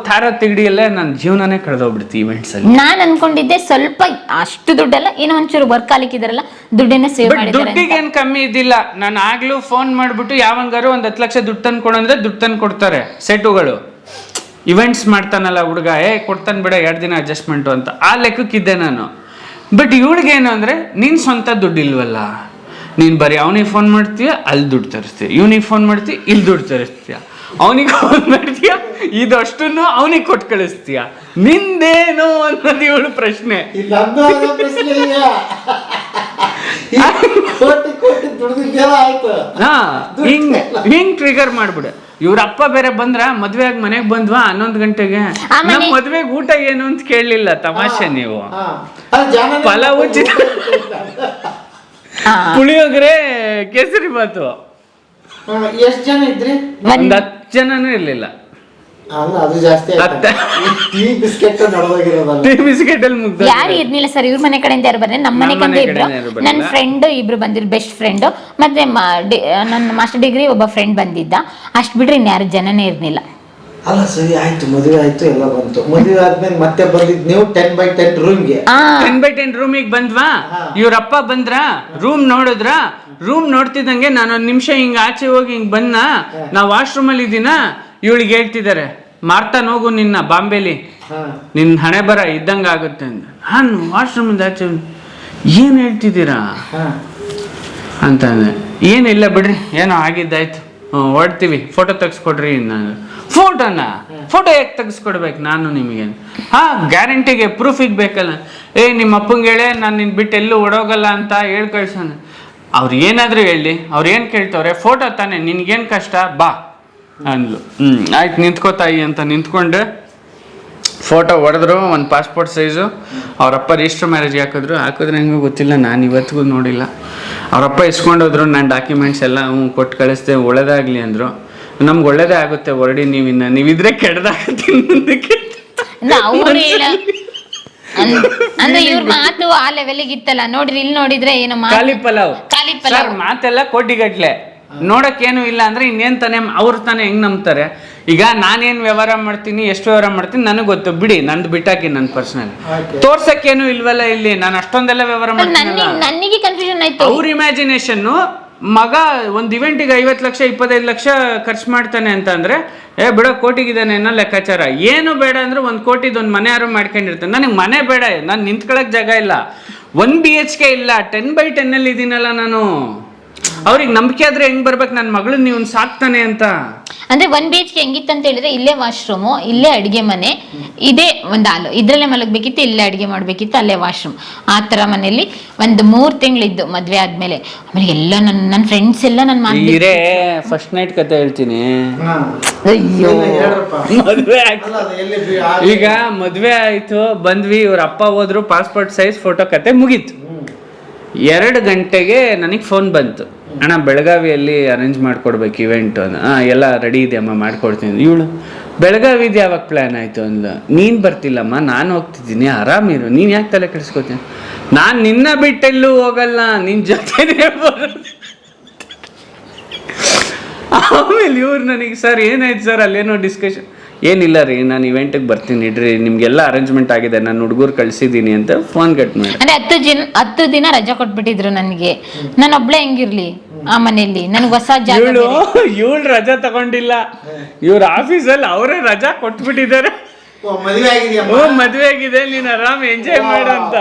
ತಾರ ತಿಗಡಿಯಲ್ಲೇ ನನ್ನ ಜೀವನನೇ ಕಳೆದೋಗ್ಬಿಡ್ತು ಈವೆಂಟ್ಸ್ ಅಲ್ಲಿ. ನಾನು ಅನ್ಕೊಂಡಿದ್ದೆ ಸ್ವಲ್ಪ ಅಷ್ಟು ದುಡ್ಡೆಲ್ಲ ಏನೋ ಒಂಚೂರು ವರ್ಕ್ ಆಲಿಕ್ಕಿದಾರಲ್ಲ ದುಡ್ಡನ್ನ ಸೇವ್ ಮಾಡಿದ್ದಾರೆ. ದುಡ್ಡಿಗೆ ಏನ್ ಕಮ್ಮಿ ಇದ್ದಿಲ್ಲ. ನಾನು ಆಗ್ಲೂ ಫೋನ್ ಮಾಡ್ಬಿಟ್ಟು ಯಾವಂಗಾರು ಒಂದ್ 10 ಲಕ್ಷ ದುಡ್ಡು ತಂದು ಕೊಡಂದ್ರೆ ದುಡ್ಡು ತಂದು ಕೊಡ್ತಾರೆ ಸೆಟುಗಳು. ಇವೆಂಟ್ಸ್ ಮಾಡ್ತಾನಲ್ಲ ಹುಡುಗ, ಕೊಡ್ತಾನೆ ಬಿಡ 2 ದಿನ ಅಡ್ಜಸ್ಟ್ಮೆಂಟು ಅಂತ, ಆ ಲೆಕ್ಕಕ್ಕಿದ್ದೆ ನಾನು. ಬಟ್ ಇವಳಿಗೆ ಏನು ಅಂದ್ರೆ, ನೀನ್ ಸ್ವಂತ ದುಡ್ಡು ಇಲ್ವಲ್ಲ, ನೀನ್ ಬರೀ ಅವನಿಗೆ ಫೋನ್ ಮಾಡ್ತೀಯ ಅಲ್ಲಿ ದುಡ್ಡು ತರಿಸ್ತೀಯ, ಇವನಿಗೆ ಫೋನ್ ಮಾಡ್ತೀಯ ಇಲ್ಲಿ ದುಡ್ಡು ತರಿಸ್ತೀಯ, ಅವನಿಗೆ ಫೋನ್ ಮಾಡ್ತೀಯ ಇದಷ್ಟನ್ನು ಅವನಿಗೆ ಕೊಟ್ಟು ಕಳಿಸ್ತೀಯ, ನಿಂದೇನು ಅನ್ನೋದು ಇವಳು ಪ್ರಶ್ನೆ. ಹಿಂಗ್ ಟ್ರಿಗರ್ ಮಾಡ್ಬಿಡ. ಇವ್ರ ಅಪ್ಪ ಬೇರೆ ಬಂದ್ರ, ಮದ್ವೆ ಆಗಿ ಮನೆಗ್ ಬಂದ್ವಾ 11 ಗಂಟೆಗೆ, ನಮ್ ಮದ್ವೆಗ್ ಊಟ ಏನು ಅಂತ ಕೇಳಲಿಲ್ಲ. ತಮಾಷೆ ನೀವು. ಪಲಾವು, ಪುಳಿಯೋಗರೆ, ಕೇಸರಿ ಬಾತು. ಎಷ್ಟು ಜನ ಇದ್ರಿ? ಒಂದ್ 10 ಜನನೂ ಇರ್ಲಿಲ್ಲ. ಅದು ಜಾಸ್ತಿ ಟೀ ಬಿಸ್ಕೆಟ್ ಅಲ್ಲಿ ಮುಗ್ದ. ಯಾರು ಇರ್ಲಿಲ್ಲ ಸರ್, ಇವ್ರ ಮನೆ ಕಡೆಯಿಂದ ಯಾರು ಬರ್ರಿ, ನಮ್ಮ ಮನೆ ಕಡೆಯಿಂದ ಇಬ್ರು, ನನ್ನ ಫ್ರೆಂಡ್ ಇಬ್ರು ಬಂದಿದ್ರು, ಬೆಸ್ಟ್ ಫ್ರೆಂಡ್, ಮತ್ತೆ ನನ್ನ ಮಾಸ್ಟರ್ ಡಿಗ್ರಿ ಒಬ್ಬ ಫ್ರೆಂಡ್ ಬಂದಿದ್ದ, ಅಷ್ಟ್ ಬಿಡ್ರಿ ಇನ್ಯಾರು ಜನನೇ ಇರ್ಲಿಲ್ಲ. ಅಲ್ಲ ಸರಿ ಆಯ್ತು, ಮದುವೆ ಆಯ್ತು, ಎಲ್ಲ ಬಂತು. ಮದುವೆ ಆದ್ಮೇಲೆ ಮತ್ತೆ ಬಂದಿದ್ ನೀವು 10x10 ರೂಮ್ಗೆ. 10x10 ರೂಮಿಗೆ ಬಂದ್ವಾ, ಇವ್ರಪ್ಪ ಬಂದ್ರ, ರೂಮ್ ನೋಡಿದ್ರ, ರೂಮ್ ನೋಡ್ತಿದ್ದಂಗೆ ನಾನು 1 ನಿಮಿಷ ಹಿಂಗ ಆಚೆ ಹೋಗಿ ಹಿಂಗ್ ಬಂದ, ನಾ ವಾಶ್ರೂಮ್ ಅಲ್ಲಿ ಇದೀನ, ಇವಳಿಗೆ ಹೇಳ್ತಿದ್ದಾರೆ ಮಾರ್ತಾನ ಹೋಗು ನಿನ್ನ ಬಾಂಬೆಲಿ, ನಿನ್ ಹಣೆ ಬರ ಇದ್ದಂಗ ಆಗುತ್ತೆ ಅಂತ. ನಾನು ವಾಶ್ರೂಮ್ ಆಚೆ ಏನ್ ಹೇಳ್ತಿದ್ದೀರಾ ಅಂತಂದ್ರೆ, ಏನಿಲ್ಲ ಬಿಡ್ರಿ, ಏನೋ ಆಗಿದ್ದಾಯ್ತು, ಹೊಡ್ತೀವಿ, ಫೋಟೋ ತೆಗ್ಸ್ಕೊಡ್ರಿ. ನಾನು ಫೋಟೋ ಯಾಕೆ ತೆಗೆಸ್ಕೊಡ್ಬೇಕು ನಾನು ನಿಮಗೆ? ಗ್ಯಾರಂಟಿಗೆ ಪ್ರೂಫಿಗೆ ಬೇಕಲ್ಲ. ನಿಮ್ಮ ಅಪ್ಪಂಗೆ ಹೇಳೇ ನಾನು ನಿನ್ ಬಿಟ್ಟು ಎಲ್ಲೂ ಓಡೋಗಲ್ಲ ಅಂತ ಹೇಳಿ ಕಳ್ಸೋಣ. ಅವ್ರು ಏನಾದ್ರು ಹೇಳಿ, ಅವ್ರು ಏನ್ ಕೇಳ್ತವ್ರೆ, ಫೋಟೋ ತಾನೆ, ನಿನ್ಗೇನ್ ಕಷ್ಟ, ಬಾ ಅಂದ್ಲು. ಆಯ್ತು ನಿಂತ್ಕೋತಾಯಿ ಅಂತ ನಿಂತ್ಕೊಂಡೆ, ಫೋಟೋ ಹೊಡೆದ್ರು, ಒಂದು ಪಾಸ್ಪೋರ್ಟ್ ಸೈಜು. ಅವರಪ್ಪ ರಿಜಿಸ್ಟರ್ ಮ್ಯಾರೇಜ್ಗೆ ಹಾಕಿದ್ರೆ ಹೆಂಗೂ ಗೊತ್ತಿಲ್ಲ, ನಾನು ಇವತ್ತಿಗೂ ನೋಡಿಲ್ಲ. ಅವರಪ್ಪ ಇಸ್ಕೊಂಡೋದ್ರು, ನಾನು ಡಾಕ್ಯುಮೆಂಟ್ಸ್ ಎಲ್ಲ ಕೊಟ್ಟು ಕಳಿಸ್ದೆ, ಒಳ್ಳೇದಾಗ್ಲಿ ಅಂದರು. ನಮ್ಗೆ ಒಳ್ಳೇದೇ ಆಗುತ್ತೆ, ಹೊರಡಿ, ನೀವಿದ್ರೆ ಕೆಡ್ದಾಗುತ್ತೆ ಮುಂದಕ್ಕೆ. ಅಂದ್ರೆ ಇವ್ರ ಮಾತು ಆ ಲೆವೆಲ್ಗೆ ಇತ್ತಲ್ಲ, ನೋಡ್ರಿ ಇಲ್ಲಿ ನೋಡಿದ್ರೆ ಏನು ಖಾಲಿ ಪಲಾವ್ ಮಾತೆಲ್ಲ ಕೋಟಿಗಟ್ಲೆ, ನೋಡಕ್ ಏನು ಇಲ್ಲ ಅಂದ್ರೆ ಇನ್ನೇನ್ ತಾನೆ, ಅವ್ರು ತಾನೆ ಹೆಂಗ್ ನಂಬ್ತಾರೆ. ಈಗ ನಾನೇನ್ ವ್ಯವಹಾರ ಮಾಡ್ತೀನಿ, ಎಷ್ಟು ವ್ಯವಹಾರ ಮಾಡ್ತೀನಿ ನನಗೆ ಗೊತ್ತು, ಬಿಡಿ, ನಂದು ಬಿಟ್ಟಾಕಿ, ನನ್ನ ಪರ್ಸನಲ್ ತೋರ್ಸಕ್ಕೇನು ಇಲ್ವಲ್ಲ ಇಲ್ಲಿ. ನಾನು ಅಷ್ಟೊಂದೆಲ್ಲ ವ್ಯವಹಾರ ಮಾಡ್ತೀನಿ. ನನಗೆ ಕನ್ಫ್ಯೂಷನ್ ಆಯ್ತು. ಅವ್ರ ಇಮ್ಯಾಜಿನೇಷನ್, ಮಗ ಒಂದ್ ಇವೆಂಟಿಗೆ 50 ಲಕ್ಷ 25 ಲಕ್ಷ ಖರ್ಚು ಮಾಡ್ತಾನೆ ಅಂತ ಅಂದ್ರೆ, ಬಿಡೋ ಕೋಟಿಗಿದ್ದಾನೆ ಅನ್ನೋ ಲೆಕ್ಕಾಚಾರ. ಏನು ಬೇಡ ಅಂದ್ರೆ 1 ಕೋಟಿದು ಒಂದು ಮನೆ ಯಾರು ಮಾಡ್ಕೊಂಡಿರ್ತಾನೆ. ನನಗೆ ಮನೆ ಬೇಡ, ನಾನು ನಿಂತ್ಕೊಳಕ್ ಜಾಗ ಇಲ್ಲ, 1 BHK ಇಲ್ಲ, 10x10 ಅಲ್ಲಿ ಇದೀನಲ್ಲ ನಾನು. ಅವ್ರಿಗೆ ನಂಬಿಕೆ ಆದ್ರೆ ಹೆಂಗ್ ಬರ್ಬೇಕು, ನನ್ನ ಮಗಳು ನೀವು ಸಾಕ್ತಾನೆ ಅಂತ. ಅಂದ್ರೆ 1 BHK ಹೆಂಗಿತ್ತು ಅಂತ ಹೇಳಿದ್ರೆ, ಇಲ್ಲೇ ವಾಶ್ರೂಮು, ಇಲ್ಲೇ ಅಡಿಗೆ ಮನೆ, ಇದೇ ಒಂದು ಹಾಲು, ಇದ್ರಲ್ಲೇ ಮಲಗಬೇಕಿತ್ತು, ಇಲ್ಲೇ ಅಡಿಗೆ ಮಾಡ್ಬೇಕಿತ್ತು, ಅಲ್ಲೇ ವಾಶ್ರೂಮ್. ಆ ತರ ಮನೆಯಲ್ಲಿ ಒಂದು 3 ತಿಂಗಳಿದ್ದು ಮದ್ವೆ ಆದ್ಮೇಲೆ. ಆಮೇಲೆ ಎಲ್ಲ ನನ್ನ ಫ್ರೆಂಡ್ಸ್ ಎಲ್ಲ ನನ್ನ ಫಸ್ಟ್ ನೈಟ್ ಕತೆ ಹೇಳ್ತೀನಿ. ಅಯ್ಯೋ, ಈಗ ಮದ್ವೆ ಆಯ್ತು, ಬಂದ್ವಿ, ಇವ್ರ ಅಪ್ಪ ಹೋದ್ರು, ಪಾಸ್ಪೋರ್ಟ್ ಸೈಜ್ ಫೋಟೋ ಕತೆ ಮುಗೀತು. 2 ಗಂಟೆಗೆ ನನಗೆ ಫೋನ್ ಬಂತು, ಅಣ್ಣ ಬೆಳಗಾವಿಯಲ್ಲಿ ಅರೇಂಜ್ ಮಾಡ್ಕೊಡ್ಬೇಕು ಇವೆಂಟ್ ಅಂತ. ಎಲ್ಲ ರೆಡಿ ಇದೆ ಅಮ್ಮ, ಮಾಡ್ಕೊಡ್ತೀನಿ. ಇವಳು ಬೆಳಗಾವಿದು ಯಾವಾಗ ಪ್ಲ್ಯಾನ್ ಆಯಿತು ಅಂದ. ನೀನು ಬರ್ತಿಲ್ಲಮ್ಮ, ನಾನು ಹೋಗ್ತಿದ್ದೀನಿ, ಆರಾಮಿರು, ನೀನು ಯಾಕೆ ತಲೆ ಕೆಡಿಸ್ಕೊತೀನಿ, ನಾನು ನಿನ್ನ ಬಿಟ್ಟೆಲ್ಲೂ ಹೋಗಲ್ಲ, ನಿನ್ನ ಜೊತೆನೇ ಬರೋದು. ಆಮೇಲೆ ಇವ್ರು ನನಗೆ, ಸರ್ ಏನಾಯ್ತು ಸರ್ ಅಲ್ಲೇನೋ ಡಿಸ್ಕಷನ್. ಏನಿಲ್ಲ ರೀ, ನಾನು ಇವೆಂಟಿಗೆ ಬರ್ತೀನಿ ಇಡ್ರಿ, ನಿಮ್ಗೆಲ್ಲ ಅರೇಂಜ್ಮೆಂಟ್ ಆಗಿದೆ, ನಾನು ಹುಡುಗರು ಕಳ್ಸಿದ್ದೀನಿ ಅಂತ ಫೋನ್ ಕಟ್ ಮಾಡಿ. ಅಂದ್ರೆ 10 ದಿನ ರಜಾ ಕೊಟ್ಬಿಟ್ಟಿದ್ರು ನನಗೆ. ನಾನು ಒಬ್ಳೆ ಹೆಂಗಿರ್ಲಿ ಆ ಮನೆಯಲ್ಲಿ, ನನಗೆ ಹೊಸ ಜಾಗ. ಇವಳು ರಜಾ ತಗೊಂಡಿಲ್ಲ, ಇವ್ರ ಆಫೀಸಲ್ಲಿ ಅವರೇ ರಜಾ ಕೊಟ್ಬಿಟ್ಟಿದ್ದಾರೆ. ಮದುವೆ ಆಗಿದೆ, ನೀನ್ ಆರಾಮ್ ಎಂಜಾಯ್ ಮಾಡು ಅಂತ.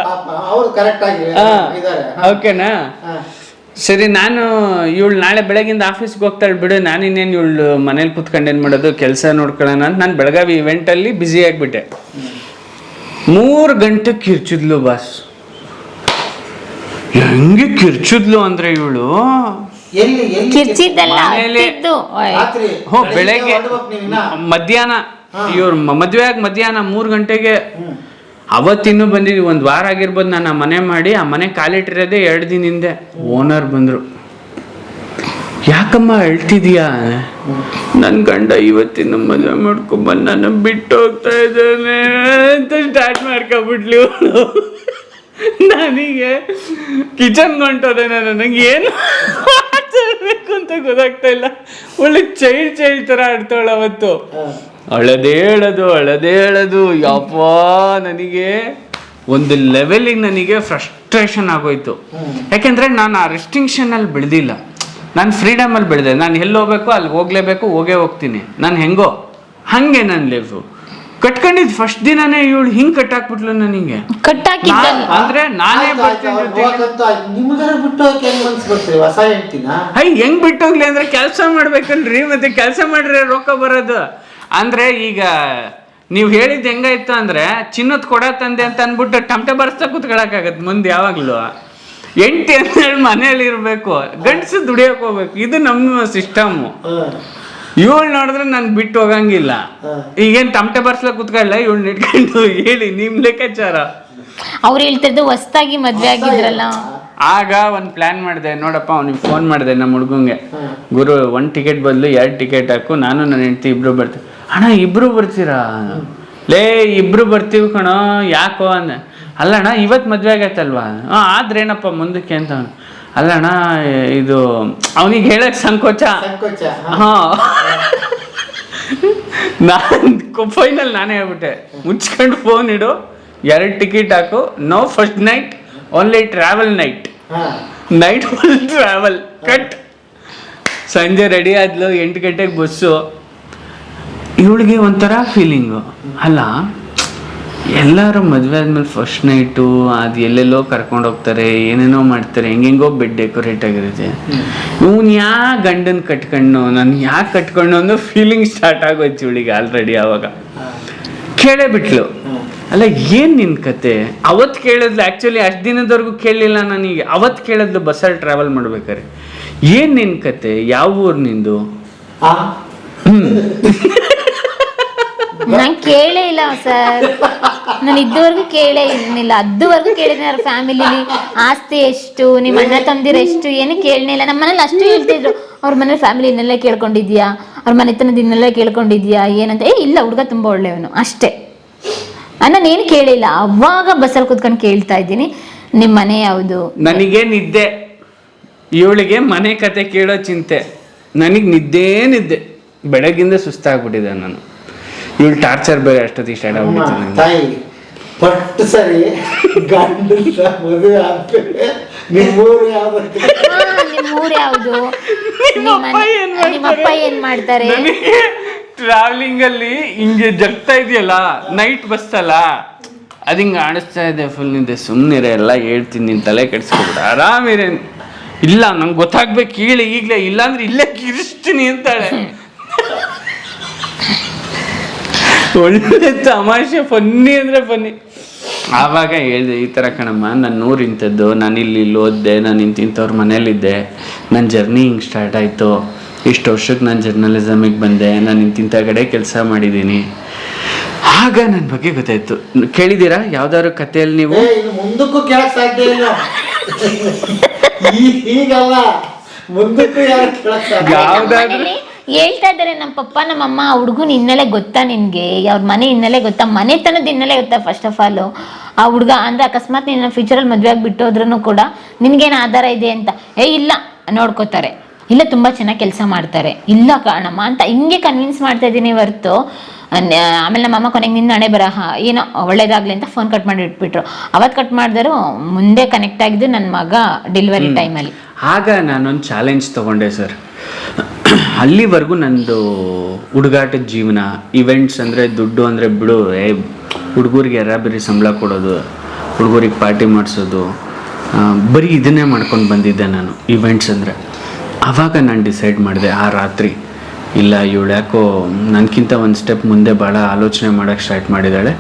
ಓಕೆನಾ, ಸರಿ. ನಾನು ಇವಳು ನಾಳೆ ಬೆಳಗಿಂದ ಆಫೀಸ್ಗೆ ಹೋಗ್ತಾಳೆ ಬಿಡು, ನಾನಿನ್ನೇನು ಇವಳು ಮನೇಲಿ ಕೂತ್ಕೊಂಡೇನು ಮಾಡೋದು, ಕೆಲಸ ನೋಡ್ಕೊಳ್ಳೋಣ ಅಂತ ನಾನು ಬೆಳಗಾವಿ ಇವೆಂಟಲ್ಲಿ ಬ್ಯುಸಿ ಆಗಿಬಿಟ್ಟೆ. 3 ಗಂಟೆ ಕಿರ್ಚಿದ್ಲು ಬಾಸ್. ಹೆಂಗೆ ಕಿರ್ಚಿದ್ಲು ಅಂದರೆ ಇವಳು ಎಲ್ಲಿ ಎಲ್ಲಿ ಕಿರ್ಚಿದ್ದೆಲ್ಲ ಮನೇಲಿ- ಹತ್ತಿದ್ದು. ಓಯ್. ರಾತ್ರಿ ಬೆಳಗ್ಗೆ ಹೊರಡ್ಬೇಕು ನೀವು ಇನ್ನ. ಮಧ್ಯಾಹ್ನ ಇವ್ರ ಮದ್ವೆ ಆಗಿ ಮಧ್ಯಾಹ್ನ 3 ಗಂಟೆಗೆ ಅವತ್ತಿನ್ನೂ ಬಂದಿದ್ವಿ. 1 ವಾರ ಆಗಿರ್ಬೋದು. ನಾನು ಆ ಮನೆ ಮಾಡಿ ಆ ಮನೆ ಕಾಲಿಟ್ಟಿರೋದೇ 2 ದಿನ ಹಿಂದೆ. ಓನರ್ ಬಂದ್ರು, ಯಾಕಮ್ಮ ಅಳ್ತಿದ್ಯಾ? ನನ್ನ ಗಂಡ ಇವತ್ತಿನ ಮದುವೆ ಮಾಡ್ಕೊಂಬಂದು ನನ್ನ ಬಿಟ್ಟು ಹೋಗ್ತಾ ಇದ್ದಾನೆ ಅಂತ ಸ್ಟಾರ್ಟ್ ಮಾಡ್ಕೊಬಿಡ್ಲಿ ಅವಳು. ನನಗೆ ಕಿಚನ್ ಹೊಂಟೋದೆ, ನನಗೆ ಏನು ಮಾತಾಡ್ಬೇಕು ಅಂತ ಗೊತ್ತಾಗ್ತಾ ಇಲ್ಲ. ಒಳ್ಳೆ ಚೈಲ್ಡ್ ಥರ ಆಡ್ತಾಳೆ ಅವತ್ತು. ಅಳದೇ ಹೇಳೋದು ಯಪ್ಪ. ನನಗೆ ಒಂದು ಲೆವೆಲಿಗೆ ನನಗೆ ಫ್ರಸ್ಟ್ರೇಷನ್ ಆಗೋಯ್ತು. ಯಾಕೆಂದ್ರೆ ನಾನು ಆ ರೆಸ್ಟ್ರಿಕ್ಷನಲ್ಲಿ ಬೆಳೆದಿಲ್ಲ, ನಾನು ಫ್ರೀಡಮಲ್ಲಿ ಬೆಳೆದೆ. ನಾನು ಎಲ್ಲಿ ಹೋಗ್ಬೇಕು ಅಲ್ಲಿ ಹೋಗ್ಲೇಬೇಕು, ಹೋಗ್ತೀನಿ. ನಾನು ಹೆಂಗೋ ಹಂಗೆ ನನ್ನ ಲೈಫು ಕಟ್ಕೊಂಡಿದ್ದು. ಫಸ್ಟ್ ದಿನಾನೇ ಇವಳು ಹಿಂಗೆ ಕಟ್ಟಾಕ್ಬಿಟ್ಲು ನನಗೆ. ಕಟ್ಟಾಕಿದ್ದಲ್ಲ. ಅಂದ್ರೆ ನಾನೇ ಬರ್ತೀನಿ ನಿಮ್ಗಾರ ಬಿಟ್ಟು ಹೋಗಕ್ಕೆ ಹೆಂಗ್ ಮನ್ಸ್ ಬರ್ತೀರಿ ಹೊಸ ಹೆಂಡ್ತಿನ? ಹೆಂಗ್ ಬಿಟ್ಟೋಗ್ಲಿ ಅಂದ್ರೆ ಕೆಲಸ ಮಾಡ್ಬೇಕಲ್ರಿ. ಮತ್ತೆ ಕೆಲಸ ಮಾಡ್ರೆ ರೊಕ್ಕ ಬರೋದು. ಅಂದ್ರೆ ಈಗ ನೀವು ಹೇಳಿದ್ ಹೆಂಗಾಯ್ತು ಅಂದ್ರೆ ಚಿನ್ನದ್ ಕೊಡ ತಂದೆ ಅಂತ ಅನ್ಬಿಟ್ಟು ಟಮಟೆ ಬರ್ಸ್ತಾ ಕೂತ್ಕೊಳಕಾಗತ್ತೆ ಮುಂದೆ ಯಾವಾಗ್ಲೂ. ಹೆಂಡ್ತಿ ಅಂತೇಳಿ ಮನೇಲಿ ಇರ್ಬೇಕು, ಗಂಡಸು ದುಡಿಯಕ್ ಹೋಗ್ಬೇಕು. ಇದು ನಮ್ಮ ಸಿಸ್ಟಮು. ಇವಳು ನೋಡಿದ್ರೆ ನನ್ ಬಿಟ್ಟು ಹೋಗಂಗಿಲ್ಲ. ಈಗೇನ್ ತಮಟೆ ಬರ್ಸ್ಲಕ್ ಕೂತ್ಕೊಳ್ಳ ಇವಳು ಇಟ್ಕೊಂಡು ಹೇಳಿ ನಿಮ್ ಲೆಕ್ಕಾಚಾರ. ಅವ್ರು ಹೇಳ್ತಿದ್ದು ಹೊಸ್ದಾಗಿ ಮದ್ವೆ ಆಗಿದ್ರಲ್ಲ. ಆಗ ಒಂದು ಪ್ಲಾನ್ ಮಾಡಿದೆ. ನೋಡಪ್ಪ, ಅವ್ನಿಗೆ ಫೋನ್ ಮಾಡಿದೆ ನಮ್ಮ ಹುಡುಗಂಗೆ, ಗುರು 1 ಟಿಕೆಟ್ ಬದಲು 2 ಟಿಕೆಟ್ ಹಾಕು, ನಾನು ನನ್ನ ಹೆಂಡತಿ ಇಬ್ರು ಬರ್ತೀವಿ. ಅಣ್ಣ ಇಬ್ರು ಬರ್ತೀರಾ? ಲೇ ಇಬ್ರು ಬರ್ತೀವಿ ಕಣೋ. ಯಾಕೋ ಅಂದೆ. ಅಲ್ಲಣ್ಣ ಇವತ್ತು ಮದ್ವೆ ಆಗೈತಲ್ವಾ? ಆದ್ರೇನಪ್ಪ ಮುಂದಕ್ಕೆ ಅಂತ. ಅಲ್ಲಣ್ಣ ಇದು ಅವನಿಗೆ ಹೇಳಕ್ ಸಂಕೋಚ. ಹಾ ನಾನು ಫೈನಲ್ ನಾನೇ ಹೇಳ್ಬಿಟ್ಟೆ, ಮುಚ್ಕೊಂಡು ಫೋನ್ ಇಡು, 2 ಟಿಕೆಟ್ ಹಾಕು, no first night, only travel night, night full travel cut. ಸಂಜೆ ರೆಡಿ ಆದ್ಲು, 8 ಗಂಟೆಗೆ ಬಸ್ಸು. ಇವಳಿಗೆ ಒಂಥರ ಫೀಲಿಂಗು. ಅಲ್ಲ, ಎಲ್ಲರೂ ಮದುವೆ ಆದ್ಮೇಲೆ ಫಸ್ಟ್ ನೈಟು ಅದು ಎಲ್ಲೆಲ್ಲೋ ಕರ್ಕೊಂಡು ಹೋಗ್ತಾರೆ, ಏನೇನೋ ಮಾಡ್ತಾರೆ, ಹೆಂಗೆಂಗೋ ಬೆಡ್ ಡೆಕೋರೇಟ್ ಆಗಿರುತ್ತೆ. ಇವನು ಗಂಡನ್ ಕಟ್ಕೊಂಡು ನಾನು ಯಾಕೆ ಕಟ್ಕೊಂಡು ಅನ್ನೋ ಫೀಲಿಂಗ್ ಸ್ಟಾರ್ಟ್ ಆಗೋಯ್ತು ಇವಳಿಗೆ ಆಲ್ರೆಡಿ. ಆವಾಗ ಕೇಳೇ ಬಿಟ್ಲು, ಅಲ್ಲ ಏನ್ ನಿನ್ ಕತೆ? ಅವತ್ತು ಕೇಳಿದ್ಲು. ಆಕ್ಚುಲಿ ಅಷ್ಟು ದಿನದವರೆಗೂ ಕೇಳಲಿಲ್ಲ ನನಗೆ. ಅವತ್ತು ಕೇಳಿದ್ಲು ಬಸ್ಸಲ್ಲಿ ಟ್ರಾವೆಲ್ ಮಾಡ್ಬೇಕಾರೆ, ಏನ್ ನಿನ್ ಕತೆ, ಯಾವ ಊರು ನಿಂದು? ನಂಗೆ ಕೇಳೇ ಇಲ್ಲ ಸರ್. ನಾನು ಇದುವರೆಗೂ ಕೇಳೇ ಇರ್ಲಿಲ್ಲ. ಅದುವರೆಗೂ ಕೇಳಿದ್ದೆ ಅವ್ರ ಫ್ಯಾಮಿಲಿಲಿ ಆಸ್ತಿ ಎಷ್ಟು, ನಿಮ್ಮ ಅಣ್ಣ ತಂದಿರ ಎಷ್ಟು, ಏನು ಕೇಳಲಿಲ್ಲ. ನಮ್ಮ ಮನೇಲಿ ಅಷ್ಟು ಹೇಳ್ತಿದ್ರು, ಅವ್ರ ಮನೇಲಿ ಫ್ಯಾಮಿಲಿ ಇನ್ನೆಲ್ಲ ಕೇಳ್ಕೊಂಡಿದ್ಯಾ, ಅವ್ರ ಮನೆತನದ ಇನ್ನೆಲ್ಲ ಕೇಳ್ಕೊಂಡಿದ್ಯಾ ಏನಂತ. ಇಲ್ಲ, ಹುಡುಗ ತುಂಬ ಒಳ್ಳೆಯವನು ಅಷ್ಟೇ. ನಾನೇನು ಕೇಳಿಲ್ಲ. ಅವಾಗ ಬಸ್ಸಲ್ಲಿ ಕೂತ್ಕೊಂಡು ಕೇಳ್ತಾ ಇದ್ದೀನಿ, ನಿಮ್ಮ ಮನೆ ಯಾವುದು. ನನಗೆ ನಿದ್ದೆ, ಇವಳಿಗೆ ಮನೆ ಕತೆ ಕೇಳೋ ಚಿಂತೆ. ನನಗೆ ನಿದ್ದೆ ಬೆಳಗಿಂದ ಸುಸ್ತಾಗ್ಬಿಟ್ಟಿದೆ ನಾನು. ಇವಳು ಟಾರ್ಚರ್ ಬೇರೆ ಅಷ್ಟೊತ್ತಿಗೆ ಸ್ಟಾರ್ಟ್ ಆಗ್ಬಿಟ್ಟಿದೆ. ತಾಯಿ ಪಟ್ಟು ಸರಿ ಗಂಡ ಮದುವೆ ಆದ್ಮೇಲೆ ನಿಮ್ಮೂರು ಯಾವ್ದು? ನಿಮ್ಮೂರು ಯಾವುದು? ನಿಮ್ಮಪ್ಪ ಏನ್ ಮಾಡ್ತಾರೆ? ಟ್ರಾವೆಲಿಂಗ್ ಅಲ್ಲಿ ಹಿಂಗೆ ಜಗ್ತಾ ಇದೆಯಲ್ಲ, ನೈಟ್ ಬಸ್ ಅಲ್ಲ, ಅದು ಹಿಂಗೆ ಆಡಿಸ್ತಾ ಇದೆ ಫುಲ್. ನಿಂದೆ ಸುಮ್ಮನಿರೆ, ಎಲ್ಲ ಹೇಳ್ತೀನಿ, ನಿನ್ ತಲೆ ಕೆಡಿಸ್ಕೊಬಿಡ, ಆರಾಮಿರೆ. ಇಲ್ಲ ನಂಗೆ ಗೊತ್ತಾಗ್ಬೇಕು ಈಗಲೇ, ಇಲ್ಲಾಂದ್ರೆ ಇಲ್ಲೇ ಕಿರಿಸ್ತೀನಿ ಅಂತಾಳೆ. ಒಳ್ಳೆ ತಮಾಷೆ, ಫನ್ನಿ ಅಂದ್ರೆ ಫನ್ನಿ. ಆವಾಗ ಹೇಳಿದೆ, ಈ ಥರ ಕಣಮ್ಮ, ನನ್ನ ಊರು ಇಂಥದ್ದು, ನಾನು ಇಲ್ಲಿ ಓದಿದೆ, ನಾನು ಇಂಥವ್ರ ಮನೇಲಿದ್ದೆ, ನನ್ನ ಜರ್ನಿ ಹಿಂಗೆ ಸ್ಟಾರ್ಟ್ ಆಯಿತು, ಇಷ್ಟು ವರ್ಷಕ್ಕೆ ನಾನು ಜರ್ನಲಿಸಮಿಗೆ ಬಂದೆ, ನಾನು ಇಂಥ ಕಡೆ ಕೆಲಸ ಮಾಡಿದ್ದೀನಿ. ಆಗ ನನ್ನ ಬಗ್ಗೆ ಗೊತ್ತಾಯ್ತು. ಕೇಳಿದ್ದೀರಾ ಯಾವ್ದಾದ್ರು ಕಥೆಯಲ್ಲಿ ನೀವು? ಮುಂದಕ್ಕೂ ಕೇಳಕ್ ಸಾಧ್ಯ ಇಲ್ಲ. ಈಗಲ್ಲ, ಮುಂದಕ್ಕೂ ಯಾರು ಕೇಳಕ್ ಸಾಧ್ಯ? ಯಾವ್ದಾದ್ರು ಹೇಳ್ತಾ ಇದ್ದಾರೆ ನಮ್ಮ ಪಪ್ಪ ನಮ್ಮಮ್ಮ, ಆ ಹುಡುಗನ ಹಿನ್ನೆಲೆ ಗೊತ್ತಾ ನಿನ್ಗೆ, ಅವ್ರ ಮನೆ ಹಿನ್ನೆಲೆ ಗೊತ್ತಾ, ಮನೆತನದ ಹಿನ್ನೆಲೆ ಗೊತ್ತಾ? ಫಸ್ಟ್ ಆಫ್ ಆಲ್ ಆ ಹುಡುಗ ಅಂದ್ರೆ ಅಕಸ್ಮಾತ್ ನಿನ್ನ ಫ್ಯೂಚರಲ್ಲಿ ಮದುವೆ ಆಗಿಬಿಟ್ಟೋದ್ರೂ ಕೂಡ ನಿನ್ಗೇನು ಆಧಾರ ಇದೆ ಅಂತ. ಇಲ್ಲ ನೋಡ್ಕೋತಾರೆ, ಇಲ್ಲ ತುಂಬಾ ಚೆನ್ನಾಗಿ ಕೆಲಸ ಮಾಡ್ತಾರೆ, ಇಲ್ಲ ಕಾರಣಮ್ಮ ಅಂತ ಹಿಂಗೆ ಕನ್ವಿನ್ಸ್ ಮಾಡ್ತಾ ಇದ್ದೀನಿ ಹೊರ್ತು. ಆಮೇಲೆ ನಮ್ಮಮ್ಮ ಕೊನೆಗೆ ನಿನ್ನ ಹಣೆ ಬರಹ ಏನೋ ಒಳ್ಳೇದಾಗ್ಲಿ ಅಂತ ಫೋನ್ ಕಟ್ ಮಾಡಿ ಇಟ್ಬಿಟ್ರು. ಅವತ್ತು ಕಟ್ ಮಾಡಿದ್ರು, ಮುಂದೆ ಕನೆಕ್ಟ್ ಆಗಿದ್ದು ನನ್ನ ಮಗ ಡೆಲಿವರಿ ಟೈಮಲ್ಲಿ. ಆಗ ನಾನೊಂದು ಚಾಲೆಂಜ್ ತೊಗೊಂಡೆ ಸರ್. ಅಲ್ಲಿವರೆಗೂ ನಂದು ಹುಡುಗಾಟದ ಜೀವನ, ಇವೆಂಟ್ಸ್ ಅಂದರೆ ದುಡ್ಡು ಅಂದರೆ ಬಿಡು, ಹುಡುಗರಿಗೆ ಬೇರೆ ಸಂಬಳ ಕೊಡೋದು, ಹುಡುಗರಿಗೆ ಪಾರ್ಟಿ ಮಾಡಿಸೋದು, ಬರೀ ಇದನ್ನೇ ಮಾಡ್ಕೊಂಡು ಬಂದಿದ್ದೆ ನಾನು, ಇವೆಂಟ್ಸ್ ಅಂದರೆ. ಆವಾಗ ನಾನು ಡಿಸೈಡ್ ಮಾಡಿದೆ ಆ ರಾತ್ರಿ, ಇಲ್ಲ ಇವಳು ಯಾಕೋ ನನಗಿಂತ ಒಂದು ಸ್ಟೆಪ್ ಮುಂದೆ ಭಾಳ ಆಲೋಚನೆ ಮಾಡೋಕ್ಕೆ ಸ್ಟಾರ್ಟ್ ಮಾಡಿದ್ದಾಳೆ.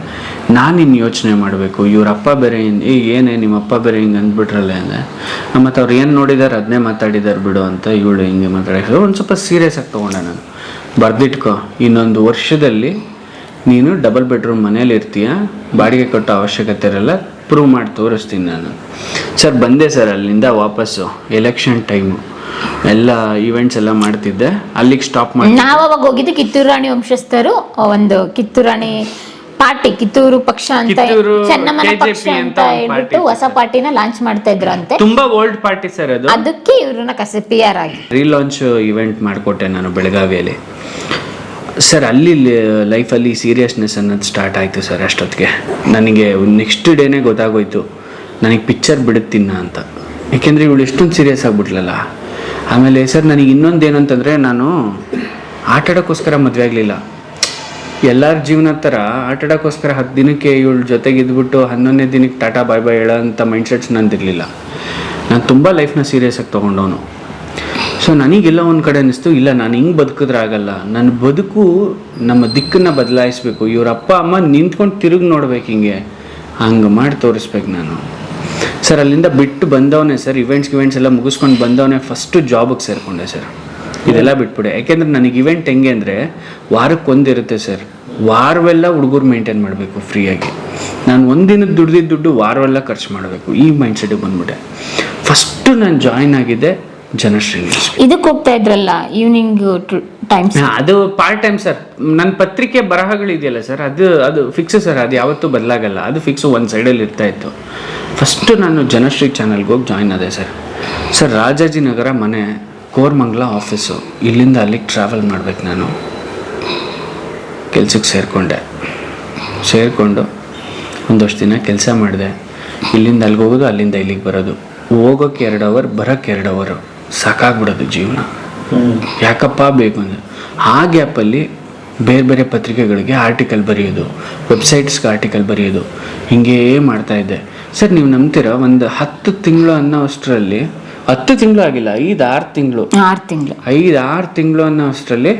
ನಾನು ಇನ್ನು ಯೋಚನೆ ಮಾಡಬೇಕು, ಇವ್ರ ಅಪ್ಪ ಬೇರೆ ಏನೇ ನಿಮ್ಮ ಅಪ್ಪ ಬೇರೆ ಹಿಂಗೆ ಅಂದ್ಬಿಟ್ರಲ್ಲ ಅಂದರೆ, ಮತ್ತು ಅವ್ರು ಏನು ನೋಡಿದ್ದಾರೆ ಅದನ್ನೇ ಮಾತಾಡಿದ್ದಾರೆ ಬಿಡು ಅಂತ ಇವಳು ಹಿಂಗೆ ಮಾತಾಡಿದ್ರು. ಒಂದು ಸ್ವಲ್ಪ ಸೀರಿಯಸ್ ಆಗಿ ತೊಗೊಂಡೆ ನಾನು. ಬರೆದಿಟ್ಕೊ, ಇನ್ನೊಂದು ವರ್ಷದಲ್ಲಿ ನೀನು ಡಬಲ್ ಬೆಡ್ರೂಮ್ ಮನೇಲಿ ಇರ್ತೀಯ, ಬಾಡಿಗೆ ಕಟ್ಟೋ ಅವಶ್ಯಕತೆ ಇರಲ್ಲ, ಪ್ರೂವ್ ಮಾಡಿ ತೋರಿಸ್ತೀನಿ ನಾನು. ಸರ್ ಬಂದೆ ಸರ್ ಅಲ್ಲಿಂದ ವಾಪಸ್ಸು. ಎಲೆಕ್ಷನ್ ಟೈಮು ಎಲ್ಲ ಈವೆಂಟ್ಸ್ ಎಲ್ಲ ಮಾಡ್ತಿದ್ದೆ, ಅಲ್ಲಿಗೆ ಸ್ಟಾಪ್ ಮಾಡಿ. ನಾವು ಅವಾಗ ಹೋಗಿದ್ದು ಕಿತ್ತೂರು ರಾಣಿ ವಂಶಸ್ಥರು ಒಂದು ಕಿತ್ತೂರು ರಾಣಿ ಪಾರ್ಟಿ, ಕಿತ್ತೂರು ಪಕ್ಷ ಅಂತ, ಚೆನ್ನಮ್ಮನ ಪಕ್ಷ ಅಂತ ಹೇಳ್ಬಿಟ್ಟು ಹೊಸ ಪಾರ್ಟಿನ ಲಾಂಚ್ ಮಾಡ್ತಾ ಇದ್ರು ಅಂತೆ. ತುಂಬಾ ಓಲ್ಡ್ ಪಾರ್ಟಿ ಸರ್ ಅದು. ಅದಕ್ಕೆ ಇವ್ರನ್ನ PR ಆಗಿ ರೀಲಾಂಚ್ ಇವೆಂಟ್ ಮಾಡಿಕೊಟ್ಟೆ ನಾನು ಬೆಳಗಾವಿಯಲ್ಲಿ. ಸರ್ ಅಲ್ಲಿ ಲೈಫಲ್ಲಿ ಸೀರಿಯಸ್ನೆಸ್ ಅನ್ನೋದು ಸ್ಟಾರ್ಟ್ ಆಯಿತು ಸರ್. ಅಷ್ಟೊತ್ತಿಗೆ ನನಗೆ ನೆಕ್ಸ್ಟ್ ಡೇನೇ ಗೊತ್ತಾಗೋಯ್ತು ನನಗೆ ಪಿಕ್ಚರ್ ಬಿಡುತ್ತೀನ ಅಂತ. ಏಕೆಂದರೆ ಇವಳು ಎಷ್ಟೊಂದು ಸೀರಿಯಸ್ ಆಗಿಬಿಟ್ಲಲ್ಲ. ಆಮೇಲೆ ಸರ್ ನನಗೆ ಇನ್ನೊಂದು ಏನಂತಂದರೆ, ನಾನು ಆಟ ಆಡೋಕ್ಕೋಸ್ಕರ ಮದುವೆ ಆಗಲಿಲ್ಲ. ಎಲ್ಲರ ಜೀವನದ ಥರ ಆಟ ಆಡೋಕ್ಕೋಸ್ಕರ 10 ದಿನಕ್ಕೆ ಇವಳ ಜೊತೆಗೆ ಇದ್ಬಿಟ್ಟು 11ನೇ ದಿನಕ್ಕೆ ಟಾಟಾ ಬಾಯ್ ಬಾಯ್ ಹೇಳೋ ಅಂಥ ಮೈಂಡ್ಸೆಟ್ಸ್ ನಂದಿರಲಿಲ್ಲ. ನಾನು ತುಂಬ ಲೈಫ್ನ ಸೀರಿಯಸ್ ಆಗಿ ತೊಗೊಂಡವನು. ಸೊ ನನಗೆಲ್ಲ ಒಂದು ಕಡೆ ಅನ್ನಿಸ್ತು, ಇಲ್ಲ ನಾನು ಹಿಂಗೆ ಬದುಕಿದ್ರೆ ಆಗಲ್ಲ, ನನ್ನ ಬದುಕು ನಮ್ಮ ದಿಕ್ಕನ್ನು ಬದಲಾಯಿಸ್ಬೇಕು. ಇವ್ರ ಅಪ್ಪ ಅಮ್ಮ ನಿಂತ್ಕೊಂಡು ತಿರುಗಿ ನೋಡ್ಬೇಕು, ಹಂಗೆ ಮಾಡಿ ತೋರಿಸ್ಬೇಕು ನಾನು. ಸರ್ ಅಲ್ಲಿಂದ ಬಿಟ್ಟು ಬಂದವನೇ ಸರ್, ಇವೆಂಟ್ಸ್ ಎಲ್ಲ ಮುಗಿಸ್ಕೊಂಡು ಬಂದವನೇ ಫಸ್ಟು ಜಾಬಿಗೆ ಸೇರಿಕೊಂಡೆ ಸರ್. ಇದೆಲ್ಲ ಬಿಟ್ಬಿಡೆ. ಯಾಕೆಂದರೆ ನನಗೆ ಇವೆಂಟ್ ಹೆಂಗೆ ಅಂದರೆ ವಾರಕ್ಕೊಂದಿರುತ್ತೆ ಸರ್. ವಾರವೆಲ್ಲ ಹುಡುಗರು ಮೇಂಟೈನ್ ಮಾಡಬೇಕು ಫ್ರೀಯಾಗಿ. ನಾನು ಒಂದಿನದ ದುಡ್ಡು ವಾರವೆಲ್ಲ ಖರ್ಚು ಮಾಡಬೇಕು, ಈ ಮೈಂಡ್ಸೆಟ್ಟಿಗೆ ಬಂದ್ಬಿಟ್ಟೆ. ಫಸ್ಟು ನಾನು ಜಾಯಿನ್ ಆಗಿದ್ದೆ ಜನಶ್ರೀ. ಇದಕ್ಕೆ ಹೋಗ್ತಾ ಇದ್ರಲ್ಲ ಈವ್ನಿಂಗ್ ಟೈಮ್ಸ್, ಅದು ಪಾರ್ಟ್ ಟೈಮ್ ಸರ್. ನನ್ನ ಪತ್ರಿಕೆ ಬರಹಗಳಿದೆಯಲ್ಲ ಸರ್, ಅದು ಫಿಕ್ಸ್ ಸರ್, ಅದು ಯಾವತ್ತೂ ಬದಲಾಗಲ್ಲ. ಅದು ಫಿಕ್ಸು ಒಂದು ಸೈಡಲ್ಲಿ ಇರ್ತಾ ಇತ್ತು. ಫಸ್ಟು ನಾನು ಜನಶ್ರೀ ಚಾನಲ್ಗೆ ಹೋಗಿ ಜಾಯಿನ್ ಆದೆ ಸರ್. ಸರ್ ರಾಜಾಜಿನಗರ ಮನೆ, ಕೋರ್ಮಂಗ್ಲ ಆಫೀಸು, ಇಲ್ಲಿಂದ ಅಲ್ಲಿಗೆ ಟ್ರಾವೆಲ್ ಮಾಡ್ಬೇಕು. ನಾನು ಕೆಲ್ಸಕ್ಕೆ ಸೇರಿಕೊಂಡು ಒಂದಷ್ಟು ದಿನ ಕೆಲಸ ಮಾಡಿದೆ. ಇಲ್ಲಿಂದ ಅಲ್ಲಿಗೆ ಹೋಗೋದು, ಅಲ್ಲಿಂದ ಇಲ್ಲಿಗೆ ಬರೋದು. ಹೋಗೋಕ್ಕೆ 2 ಅವರ್, ಬರೋಕ್ಕೆ 2 ಅವರು, ಸಾಕಾಗ್ಬಿಡೋದು ಜೀವನ. ಯಾಕಪ್ಪ ಬೇಕು ಅಂದರೆ ಆ ಗ್ಯಾಪಲ್ಲಿ ಬೇರೆ ಬೇರೆ ಪತ್ರಿಕೆಗಳಿಗೆ ಆರ್ಟಿಕಲ್ ಬರೆಯೋದು, ವೆಬ್ಸೈಟ್ಸ್ಗೆ ಆರ್ಟಿಕಲ್ ಬರೆಯೋದು, ಹಿಂಗೇ ಮಾಡ್ತಾಯಿದ್ದೆ ಸರ್. ನೀವು ನಂಬ್ತೀರಾ, ಒಂದು 10 ತಿಂಗಳು ಅನ್ನೋ ಅಷ್ಟರಲ್ಲಿ, 10 ತಿಂಗಳು ಆಗಿಲ್ಲ, 5-6 ತಿಂಗಳು 5-6 ತಿಂಗಳು ಅನ್ನೋ ಅಷ್ಟರಲ್ಲಿ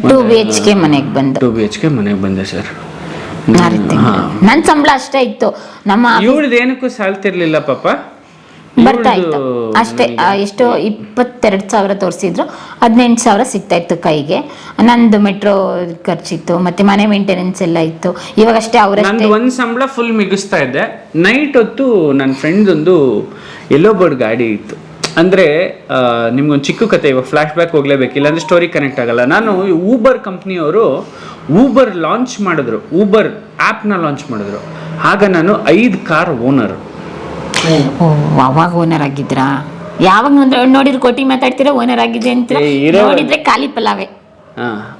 2 BHK ಮನೆಗೆ ಬಂದೆ ಸರ್. ನನ್ನ ಸಂಬಳ ಅಷ್ಟೇ ಇತ್ತು. ನಮ್ಮ ಇವಳದು ಏನಕ್ಕೂ ಸಾಲ್ತಿರ್ಲಿಲ್ಲ ಪಾಪ, ಬರ್ತಾ ಇತ್ತು ಅಷ್ಟೇ. ಎಷ್ಟೋ 22,000 ತೋರಿಸಿದ್ರು, 18,000 ಸಿಗ್ತಾ ಇತ್ತು ಕೈಗೆ. ನಂದು ಮೆಟ್ರೋ ಖರ್ಚಿತ್ತು, ಮತ್ತೆ ಮನೆ ಮೇಂಟೆನೆನ್ಸ್ ಎಲ್ಲ ಇತ್ತು. ಇವಾಗಷ್ಟೇ ಅವರಷ್ಟೇ ಒಂದು ಸಂಬಳ ಫುಲ್ ಮಿಗಿಸ್ತಾ ಇದ್ದೆ. ನೈಟ್ ಹೊತ್ತು ನನ್ನ ಫ್ರೆಂಡ್ ಒಂದು ಎಲ್ಲೋ ಬರ್ಡ್ ಗಾಡಿ ಇತ್ತು. ಅಂದರೆ ನಿಮ್ಗೊಂದು ಚಿಕ್ಕ ಕತೆ, ಇವಾಗ ಫ್ಲ್ಯಾಶ್ ಬ್ಯಾಕ್ ಹೋಗ್ಲೇಬೇಕು, ಇಲ್ಲಾಂದ್ರೆ ಸ್ಟೋರಿ ಕನೆಕ್ಟ್ ಆಗಲ್ಲ. ನಾನು ಊಬರ್ ಕಂಪ್ನಿಯವರು ಊಬರ್ ಲಾಂಚ್ ಮಾಡಿದ್ರು, ಊಬರ್ ಆ್ಯಪ್ನ ಲಾಂಚ್ ಮಾಡಿದ್ರು. ಆಗ ನಾನು 5 ಕಾರ್ ಓನರ್. ಅವಾಗ ಓನರ್ ಆಗಿದ್ರಾ? ಯಾವಾಗ ನೋಡಿದ್ರೆ ಕೋಟಿ ಮಾತಾಡ್ತೀರಾ, ಓನರ್ ಆಗಿದೆ ಅಂತ ನೋಡಿದ್ರೆ ಖಾಲಿ ಪಲಾವೆ.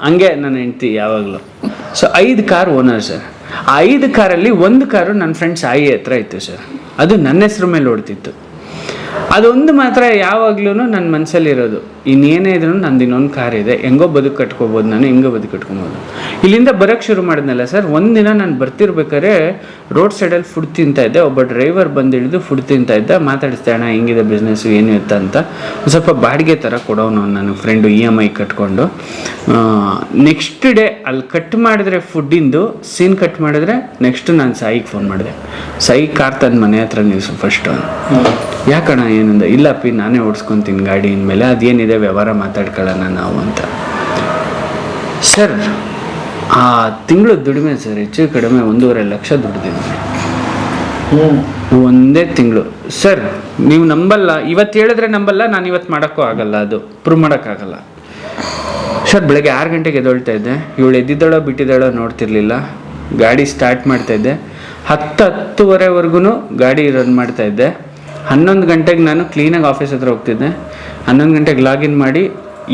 ಹಂಗೆ ನನ್ನ ಹೆಂಡ್ತಿ ಯಾವಾಗಲೂ. So 5 car owner sir. ಆ 5 ಕಾರಲ್ಲಿ 1 ಕಾರು ನನ್ನ ಫ್ರೆಂಡ್ ಸಾಯಿ ಹತ್ರ ಇತ್ತು ಸರ್. ಅದು ನನ್ನ ಹೆಸ್ರ ಮೇಲೆ ಓಡ್ತಿತ್ತು. ಅದೊಂದು ಮಾತ್ರ ಯಾವಾಗ್ಲೂ ನನ್ನ ಮನಸ್ಸಲ್ಲಿರೋದು, ಇನ್ನೇನೇ ಇದ್ರೂ ನಂದು ಇನ್ನೊಂದು ಕಾರ್ ಇದೆ, ಹೆಂಗೋ ಬದುಕು ಕಟ್ಕೋಬೋದು, ನಾನು ಹೆಂಗೋ ಬದುಕು ಕಟ್ಕೊಬೋದು. ಇಲ್ಲಿಂದ ಬರೋಕ್ಕೆ ಶುರು ಮಾಡಿದ್ನಲ್ಲ ಸರ್, ಒಂದಿನ ನಾನು ಬರ್ತಿರ್ಬೇಕಾದ್ರೆ ರೋಡ್ ಸೈಡಲ್ಲಿ ಫುಡ್ ತಿಂತಾ ಇದ್ದೆ. ಒಬ್ಬ ಡ್ರೈವರ್ ಬಂದು ಹಿಡಿದು ಫುಡ್ ತಿಂತಾ ಇದ್ದ. ಮಾತಾಡಿಸ್ದೆ, ಅಣ್ಣ ಹೆಂಗಿದೆ ಬಿಸ್ನೆಸ್ಸು, ಏನು ಇತ್ತ ಅಂತ. ಒಂದು ಸ್ವಲ್ಪ ಬಾಡಿಗೆ ಥರ ಕೊಡೋನು ನನ್ನ ಫ್ರೆಂಡು, EMI ಕಟ್ಕೊಂಡು. ನೆಕ್ಸ್ಟ್ ಡೇ ಅಲ್ಲಿ ಕಟ್ ಮಾಡಿದ್ರೆ ಫುಡ್ಡಿಂದು ಸೀನ್ ಕಟ್ ಮಾಡಿದ್ರೆ ನೆಕ್ಸ್ಟ್ ನಾನು ಸಾಯಿಗೆ ಫೋನ್ ಮಾಡಿದೆ. ಸಾಯಿ ಕಾರ್ ತಂದು ಮನೆ ಹತ್ರ ನಿಲ್ಸು ಫಸ್ಟು. ಯಾಕಣ್ಣ ಏನಂದ? ಇಲ್ಲಪ್ಪಿ ನಾನೇ ಓಡಿಸ್ಕೊತೀನಿ ಗಾಡಿ, ಇನ್ಮೇಲೆ ಅದೇನಿದೆ ವ್ಯವಹಾರ ಮಾತಾಡ್ಕೊಳ್ಳೋಣ ನಾವು ಅಂತ. ಸರ್ ಆ ತಿಂಗಳು ದುಡಿಮೆ ಸರ್ ಹೆಚ್ಚು ಕಡಿಮೆ 1.5 ಲಕ್ಷ ದುಡ್ದಿದ್ದೀನಿ ಒಂದೇ ತಿಂಗಳು ಸರ್. ನೀವು ನಂಬಲ್ಲ, ಇವತ್ತು ಹೇಳಿದ್ರೆ ನಂಬಲ್ಲ, ನಾನು ಇವತ್ತು ಮಾಡೋಕ್ಕೂ ಆಗಲ್ಲ, ಅದು ಪ್ರೂವ್ ಮಾಡೋಕ್ಕಾಗಲ್ಲ ಸರ್. ಬೆಳಗ್ಗೆ 6 ಗಂಟೆಗೆ ಎದ್ದೇಳ್ತಾ ಇದ್ದೆ. ಇವಳು ಎದ್ದಿದ್ದಾಳೋ ಬಿಟ್ಟಿದ್ದಾಳೋ ನೋಡ್ತಿರ್ಲಿಲ್ಲ. ಗಾಡಿ ಸ್ಟಾರ್ಟ್ ಮಾಡ್ತಾಯಿದ್ದೆ. 10-10:30ವರೆಗೂ ಗಾಡಿ ರನ್ ಮಾಡ್ತಾಯಿದ್ದೆ. 11 ಗಂಟೆಗೆ ನಾನು ಕ್ಲೀನಾಗಿ ಆಫೀಸ್ ಹತ್ರ ಹೋಗ್ತಿದ್ದೆ. 11 ಗಂಟೆಗೆ ಲಾಗಿನ್ ಮಾಡಿ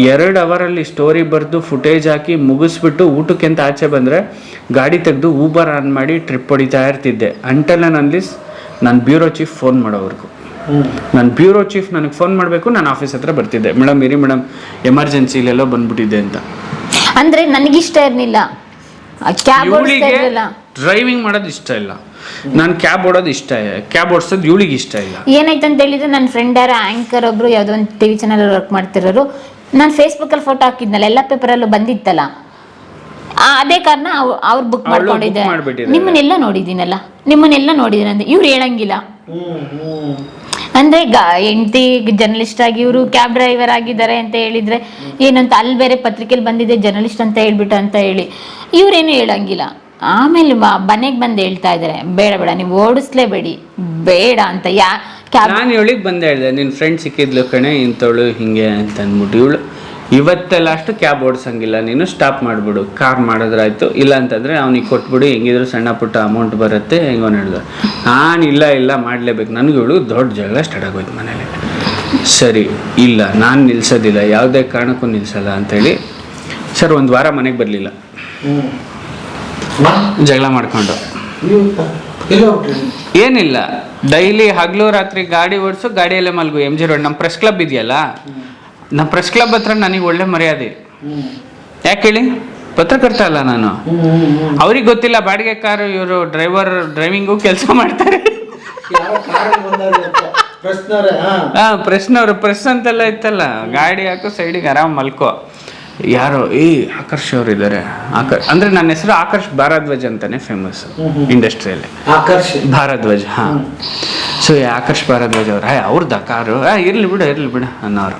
2 ಅವರಲ್ಲಿ ಸ್ಟೋರಿ ಬರೆದು ಫುಟೇಜ್ ಹಾಕಿ ಮುಗಿಸ್ಬಿಟ್ಟು ಊಟಕ್ಕೆ ಅಂತ ಆಚೆ ಬಂದರೆ ಗಾಡಿ ತೆಗೆದು ಊಬರ್ ಆನ್ ಮಾಡಿ ಟ್ರಿಪ್ ಹೊಡಿತಾ ಇರ್ತಿದ್ದೆ. ಅಂಟೆಲ್ಲ ನಾನು ಬ್ಯೂರೋ ಚೀಫ್ ಫೋನ್ ಮಾಡೋವರೆಗೂ. ನಾನು ಬ್ಯೂರೋ ಚೀಫ್ ನನಗೆ ಫೋನ್ ಮಾಡಬೇಕು, ನಾನು ಆಫೀಸ್ ಹತ್ರ ಬರ್ತಿದ್ದೆ. ಮೇಡಮ್ ಇರಿ ಮೇಡಮ್, ಎಮರ್ಜೆನ್ಸಿ ಇಲ್ಲೆಲ್ಲೋ ಬಂದ್ಬಿಟ್ಟಿದ್ದೆ ಅಂತ. ಅಂದರೆ ನನಗಿಷ್ಟ ಇರಲಿಲ್ಲ, ಡ್ರೈವಿಂಗ್ ಮಾಡೋದು ಇಷ್ಟ ಇಲ್ಲ, ನಾನು ಕ್ಯಾಬ್ ಓಡೋದು ಇಷ್ಟ, ಕ್ಯಾಬ್ ಓಡಿಸೋದು ಇವಳಿಗೆ ಇಷ್ಟ ಇಲ್ಲ. ಏನಾಯ್ತು ಅಂತ ಹೇಳಿದ್ರೆ, ನನ್ನ ಫ್ರೆಂಡ್ ಯಾರೋ ಆ್ಯಂಕರ್ ಒಬ್ರು ಯಾವುದೋ ಒಂದು TV ಚಾನಲ್ ವರ್ಕ್ ಮಾಡ್ತಿರೋರು, ನಾನು ಫೇಸ್ಬುಕ್ಕಲ್ಲಿ ಫೋಟೋ ಹಾಕಿದ್ನಲ್ಲ ಎಲ್ಲ ಪೇಪರಲ್ಲೂ ಬಂದಿತ್ತಲ್ಲ, ಅದೇ ಕಾರಣ ಅವ್ರು ಬುಕ್ ಮಾಡ್ಕೊಂಡಿದ್ದಾರೆ. ನಿಮ್ಮನ್ನೆಲ್ಲ ನೋಡಿದ್ದೀನಲ್ಲ ಅಂದ್ರೆ ಇವ್ರು ಹೇಳಂಗಿಲ್ಲ. ಅಂದ್ರೆ ಹೆಂಡತಿ ಜರ್ನಲಿಸ್ಟ್ ಆಗಿ ಇವರು ಕ್ಯಾಬ್ ಡ್ರೈವರ್ ಆಗಿದ್ದಾರೆ ಅಂತ ಹೇಳಿದ್ರೆ ಏನಂತ, ಅಲ್ಲಿ ಬೇರೆ ಪತ್ರಿಕೆಯಲ್ಲಿ ಬಂದಿದೆ ಜರ್ನಲಿಸ್ಟ್ ಅಂತ ಹೇಳ್ಬಿಟ್ಟು ಅಂತ ಹೇಳಿ ಇವ್ರೇನು ಹೇಳಂಗಿಲ್ಲ. ಆಮೇಲೆ ಮನೆಗೆ ಬಂದು ಹೇಳ್ತಾ ಇದಾರೆ, ಬೇಡ ನೀವು ಓಡಿಸ್ಲೇಬೇಡಿ ಬೇಡ ಅಂತ. ನಾನು ಇವಳಿಗೆ ಬಂದು ಹೇಳಿದೆ, ನಿನ್ನ ಫ್ರೆಂಡ್ ಸಿಕ್ಕಿದ್ಲು ಕಣೆ ಇಂಥವಳು ಹಿಂಗೆ ಅಂತ ಅಂದ್ಬಿಟ್ಟು, ಇವಳು ಇವತ್ತೆಲ್ಲ ಅಷ್ಟು ಕ್ಯಾಬ್ ಓಡಿಸಂಗಿಲ್ಲ, ನೀನು ಸ್ಟಾಪ್ ಮಾಡಿಬಿಡು, ಕಾರ್ ಮಾಡಿದ್ರಾಯ್ತು, ಇಲ್ಲ ಅಂತಂದರೆ ಅವ್ನಿಗೆ ಕೊಟ್ಬಿಡು, ಹೆಂಗಿದ್ರು ಸಣ್ಣ ಪುಟ್ಟ ಅಮೌಂಟ್ ಬರುತ್ತೆ ಹೆಂಗೋ ಹೇಳಿದ್ರು. ನಾನು ಇಲ್ಲ ಮಾಡಲೇಬೇಕು, ನನಗೆ ಇವಳು ದೊಡ್ಡ ಜಗಳ ಸ್ಟಾರ್ಟ್ ಆಗೋಯ್ತು ಮನೇಲಿ. ಸರಿ ಇಲ್ಲ ನಾನು ನಿಲ್ಸೋದಿಲ್ಲ, ಯಾವುದೇ ಕಾರಣಕ್ಕೂ ನಿಲ್ಸಲ್ಲ ಅಂಥೇಳಿ ಸರ್ 1 ವಾರ ಮನೆಗೆ ಬರಲಿಲ್ಲ, ಜಗಳ ಮಾಡ್ಕೊಂಡು. ಏನಿಲ್ಲ, ಡೈಲಿ ಹಗಲು ರಾತ್ರಿ ಗಾಡಿ ಓಡಿಸು, ಗಾಡಿಯಲ್ಲೇ ಮಲ್ಗು. MG ರೋಡ್ ನಮ್ಮ ಪ್ರೆಸ್ ಕ್ಲಬ್ ಇದೆಯಲ್ಲ, ನಮ್ಮ ಪ್ರೆಸ್ ಕ್ಲಬ್ ಹತ್ರ ನನಗೆ ಒಳ್ಳೆ ಮರ್ಯಾದೆ. ಯಾಕೆ ಹೇಳಿ, ಪತ್ರಕರ್ತ ಅಲ್ಲ ನಾನು. ಅವ್ರಿಗೆ ಗೊತ್ತಿಲ್ಲ ಬಾಡಿಗೆ ಕಾರು, ಇವರು ಡ್ರೈವಿಂಗು ಕೆಲಸ ಮಾಡ್ತಾರೆ. ಪ್ರೆಸ್ನವರು ಪ್ರೆಸ್ ಅಂತೆಲ್ಲ ಇತ್ತಲ್ಲ, ಗಾಡಿ ಹಾಕು ಸೈಡಿಗೆ ಆರಾಮ್ ಮಲ್ಕೋ. ಯಾರೋ ಆಕರ್ಷ್ ಅವ್ರು ಇದ್ದಾರೆ, ಅಂದ್ರೆ ನನ್ನ ಹೆಸರು ಆಕರ್ಷ್ ಭಾರದ್ವಾಜ್ ಅಂತಾನೆ ಫೇಮಸ್ ಇಂಡಸ್ಟ್ರಿಯಲ್ಲಿ. ಭಾರದ್ವಾಜ್, ಹಾ. ಸೊ ಆಕರ್ಷ್ ಭಾರದ್ವಾಜ್ ಅವ್ರು ಅವ್ರದ್ದು ಕಾರು, ಇರ್ಲಿ ಬಿಡು ಅನ್ನೋರು.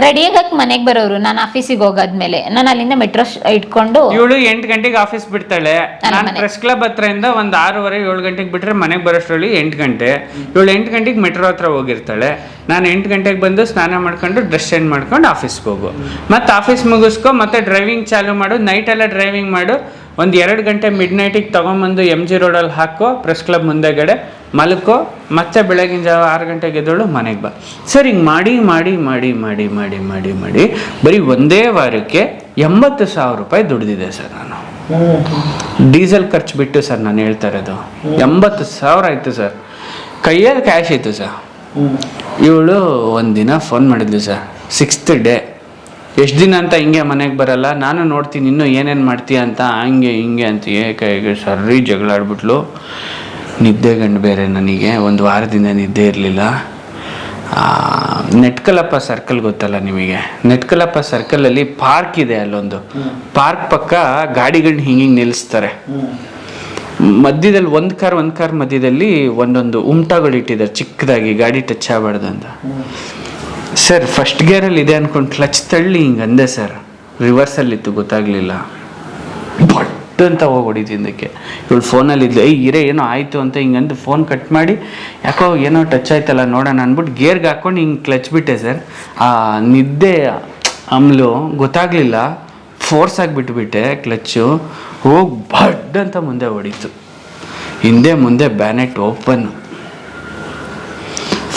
ರೆಡಿಯಾಗಕ್ಕೆ ಮನೆಗೆ ಬರೋರು. ನಾನು ಆಫೀಸಿಗೆ ಹೋಗಾದ್ಮೇಲೆ ನಾನು ಅಲ್ಲಿಂದ ಮೆಟ್ರೋ ಇಟ್ಕೊಂಡು, ಇವಳು 8 ಗಂಟೆಗೆ ಆಫೀಸ್ ಬಿಡ್ತಾಳೆ. ನಾನು ಪ್ರೆಸ್ ಕ್ಲಬ್ ಹತ್ರದಿಂದ ಒಂದು 6:30 7 ಗಂಟೆಗೆ ಬಿಟ್ರೆ ಮನೆಗೆ ಬರೋಷ್ಟರಲ್ಲಿ 8 ಗಂಟೆ. ಇವಳು 8 ಗಂಟೆಗೆ ಮೆಟ್ರೋ ಹತ್ರ ಹೋಗಿರ್ತಾಳೆ. ನಾನು 8 ಗಂಟೆಗೆ ಬಂದು ಸ್ನಾನ ಮಾಡ್ಕೊಂಡು ಡ್ರೆಸ್ ಚೇಂಜ್ ಮಾಡ್ಕೊಂಡು ಆಫೀಸ್ಗೆ ಹೋಗು, ಮತ್ತೆ ಆಫೀಸ್ ಮುಗಿಸ್ಕೊ, ಮತ್ತೆ ಡ್ರೈವಿಂಗ್ ಚಾಲು ಮಾಡು, ನೈಟ್ ಎಲ್ಲ ಡ್ರೈವಿಂಗ್ ಮಾಡು. ಒಂದು 2 ಗಂಟೆ ಮಿಡ್ ನೈಟಿಗೆ ತೊಗೊಂಬಂದು MG ರೋಡಲ್ಲಿ ಹಾಕೋ, ಪ್ರೆಸ್ ಕ್ಲಬ್ ಮುಂದೆಗಡೆ ಮಲ್ಕೋ, ಮತ್ತೆ ಬೆಳಗಿನ ಜಾವ 6 ಗಂಟೆಗೆ ಎದ್ದೋಳು ಮನೆಗೆ ಬಾ. ಸರ್ ಹಿಂಗೆ ಮಾಡಿ ಬರೀ ಒಂದೇ ವಾರಕ್ಕೆ 80,000 ರೂಪಾಯಿ ದುಡ್ದಿದೆ ಸರ್ ನಾನು. ಡೀಸೆಲ್ ಖರ್ಚು ಬಿಟ್ಟು ಸರ್ ನಾನು ಹೇಳ್ತಾ ಇರೋದು 80,000 ಆಯಿತು ಸರ್. ಕೈಯಲ್ಲಿ ಕ್ಯಾಶ್ ಇತ್ತು ಸರ್. ಇವಳು ಒಂದಿನ ಫೋನ್ ಮಾಡಿದ್ಲು ಸರ್, 6th ಡೇ, ಎಷ್ಟು ದಿನ ಅಂತ ಹಿಂಗೆ ಮನೆಗೆ ಬರಲ್ಲ, ನಾನು ನೋಡ್ತೀನಿ ಇನ್ನೂ ಏನೇನು ಮಾಡ್ತೀಯ ಅಂತ, ಹಿಂಗೆ ಅಂತ ಏಕಾಏಕಿ ಸರ್ರಿ ಜಗಳ ಆಡ್ಬಿಟ್ಲು. ನಿದ್ದೆ ಗಂಡು ಬೇರೆ ನನಗೆ, 1 ವಾರದಿಂದ ನಿದ್ದೆ ಇರಲಿಲ್ಲ. ನೆಟ್ಕಲಪ್ಪ ಸರ್ಕಲ್ ಗೊತ್ತಲ್ಲ ನಿಮಗೆ, ನೆಟ್ಕಲಪ್ಪ ಸರ್ಕಲಲ್ಲಿ ಪಾರ್ಕ್ ಇದೆ, ಅಲ್ಲೊಂದು ಪಾರ್ಕ್ ಪಕ್ಕ ಗಾಡಿಗಳನ್ನ ಹಿಂಗೆ ನಿಲ್ಲಿಸ್ತಾರೆ. ಮಧ್ಯದಲ್ಲಿ ಒಂದು ಕಾರ್ ಮಧ್ಯದಲ್ಲಿ ಒಂದೊಂದು ಉಮ್ಟಾಗಳು ಇಟ್ಟಿದ್ದಾರೆ ಚಿಕ್ಕದಾಗಿ, ಗಾಡಿ ಟಚ್ ಆಗಬಾರ್ದು ಅಂತ. ಸರ್ ಫಸ್ಟ್ ಗೇರಲ್ಲಿ ಇದೆ ಅನ್ಕೊಂಡು ಕ್ಲಚ್ ತಳ್ಳಿ ಹಿಂಗೆ ಅಂದೆ ಸರ್, ರಿವರ್ಸಲ್ಲಿತ್ತು ಗೊತ್ತಾಗಲಿಲ್ಲ, ಬಟ್ ಅಂತ ಹೋಗಿ ಹೊಡಿತಿದ್ದಕ್ಕೆ. ಇವಳು ಫೋನಲ್ಲಿ ಇದ್ಲು, ಇರೇ ಏನೋ ಆಯಿತು ಅಂತ ಹಿಂಗಂದು ಫೋನ್ ಕಟ್ ಮಾಡಿ, ಯಾಕೋ ಏನೋ ಟಚ್ ಆಯ್ತಲ್ಲ ನೋಡೋಣ ಅಂದ್ಬಿಟ್ಟು ಗೇರ್ಗೆ ಹಾಕ್ಕೊಂಡು ಹಿಂಗೆ ಕ್ಲಚ್ ಬಿಟ್ಟೆ ಸರ್. ನಿದ್ದೆ ಆಮೇಲೆ ಗೊತ್ತಾಗಲಿಲ್ಲ, ಫೋರ್ಸ್ ಆಗಿಬಿಟ್ಬಿಟ್ಟೆ ಕ್ಲಚ್ಚು, ಹೋಗಿ ಬಡ್ ಅಂತ ಮುಂದೆ ಹೊಡಿತು. ಹಿಂದೆ ಮುಂದೆ ಬ್ಯಾನೆಟ್ ಓಪನ್,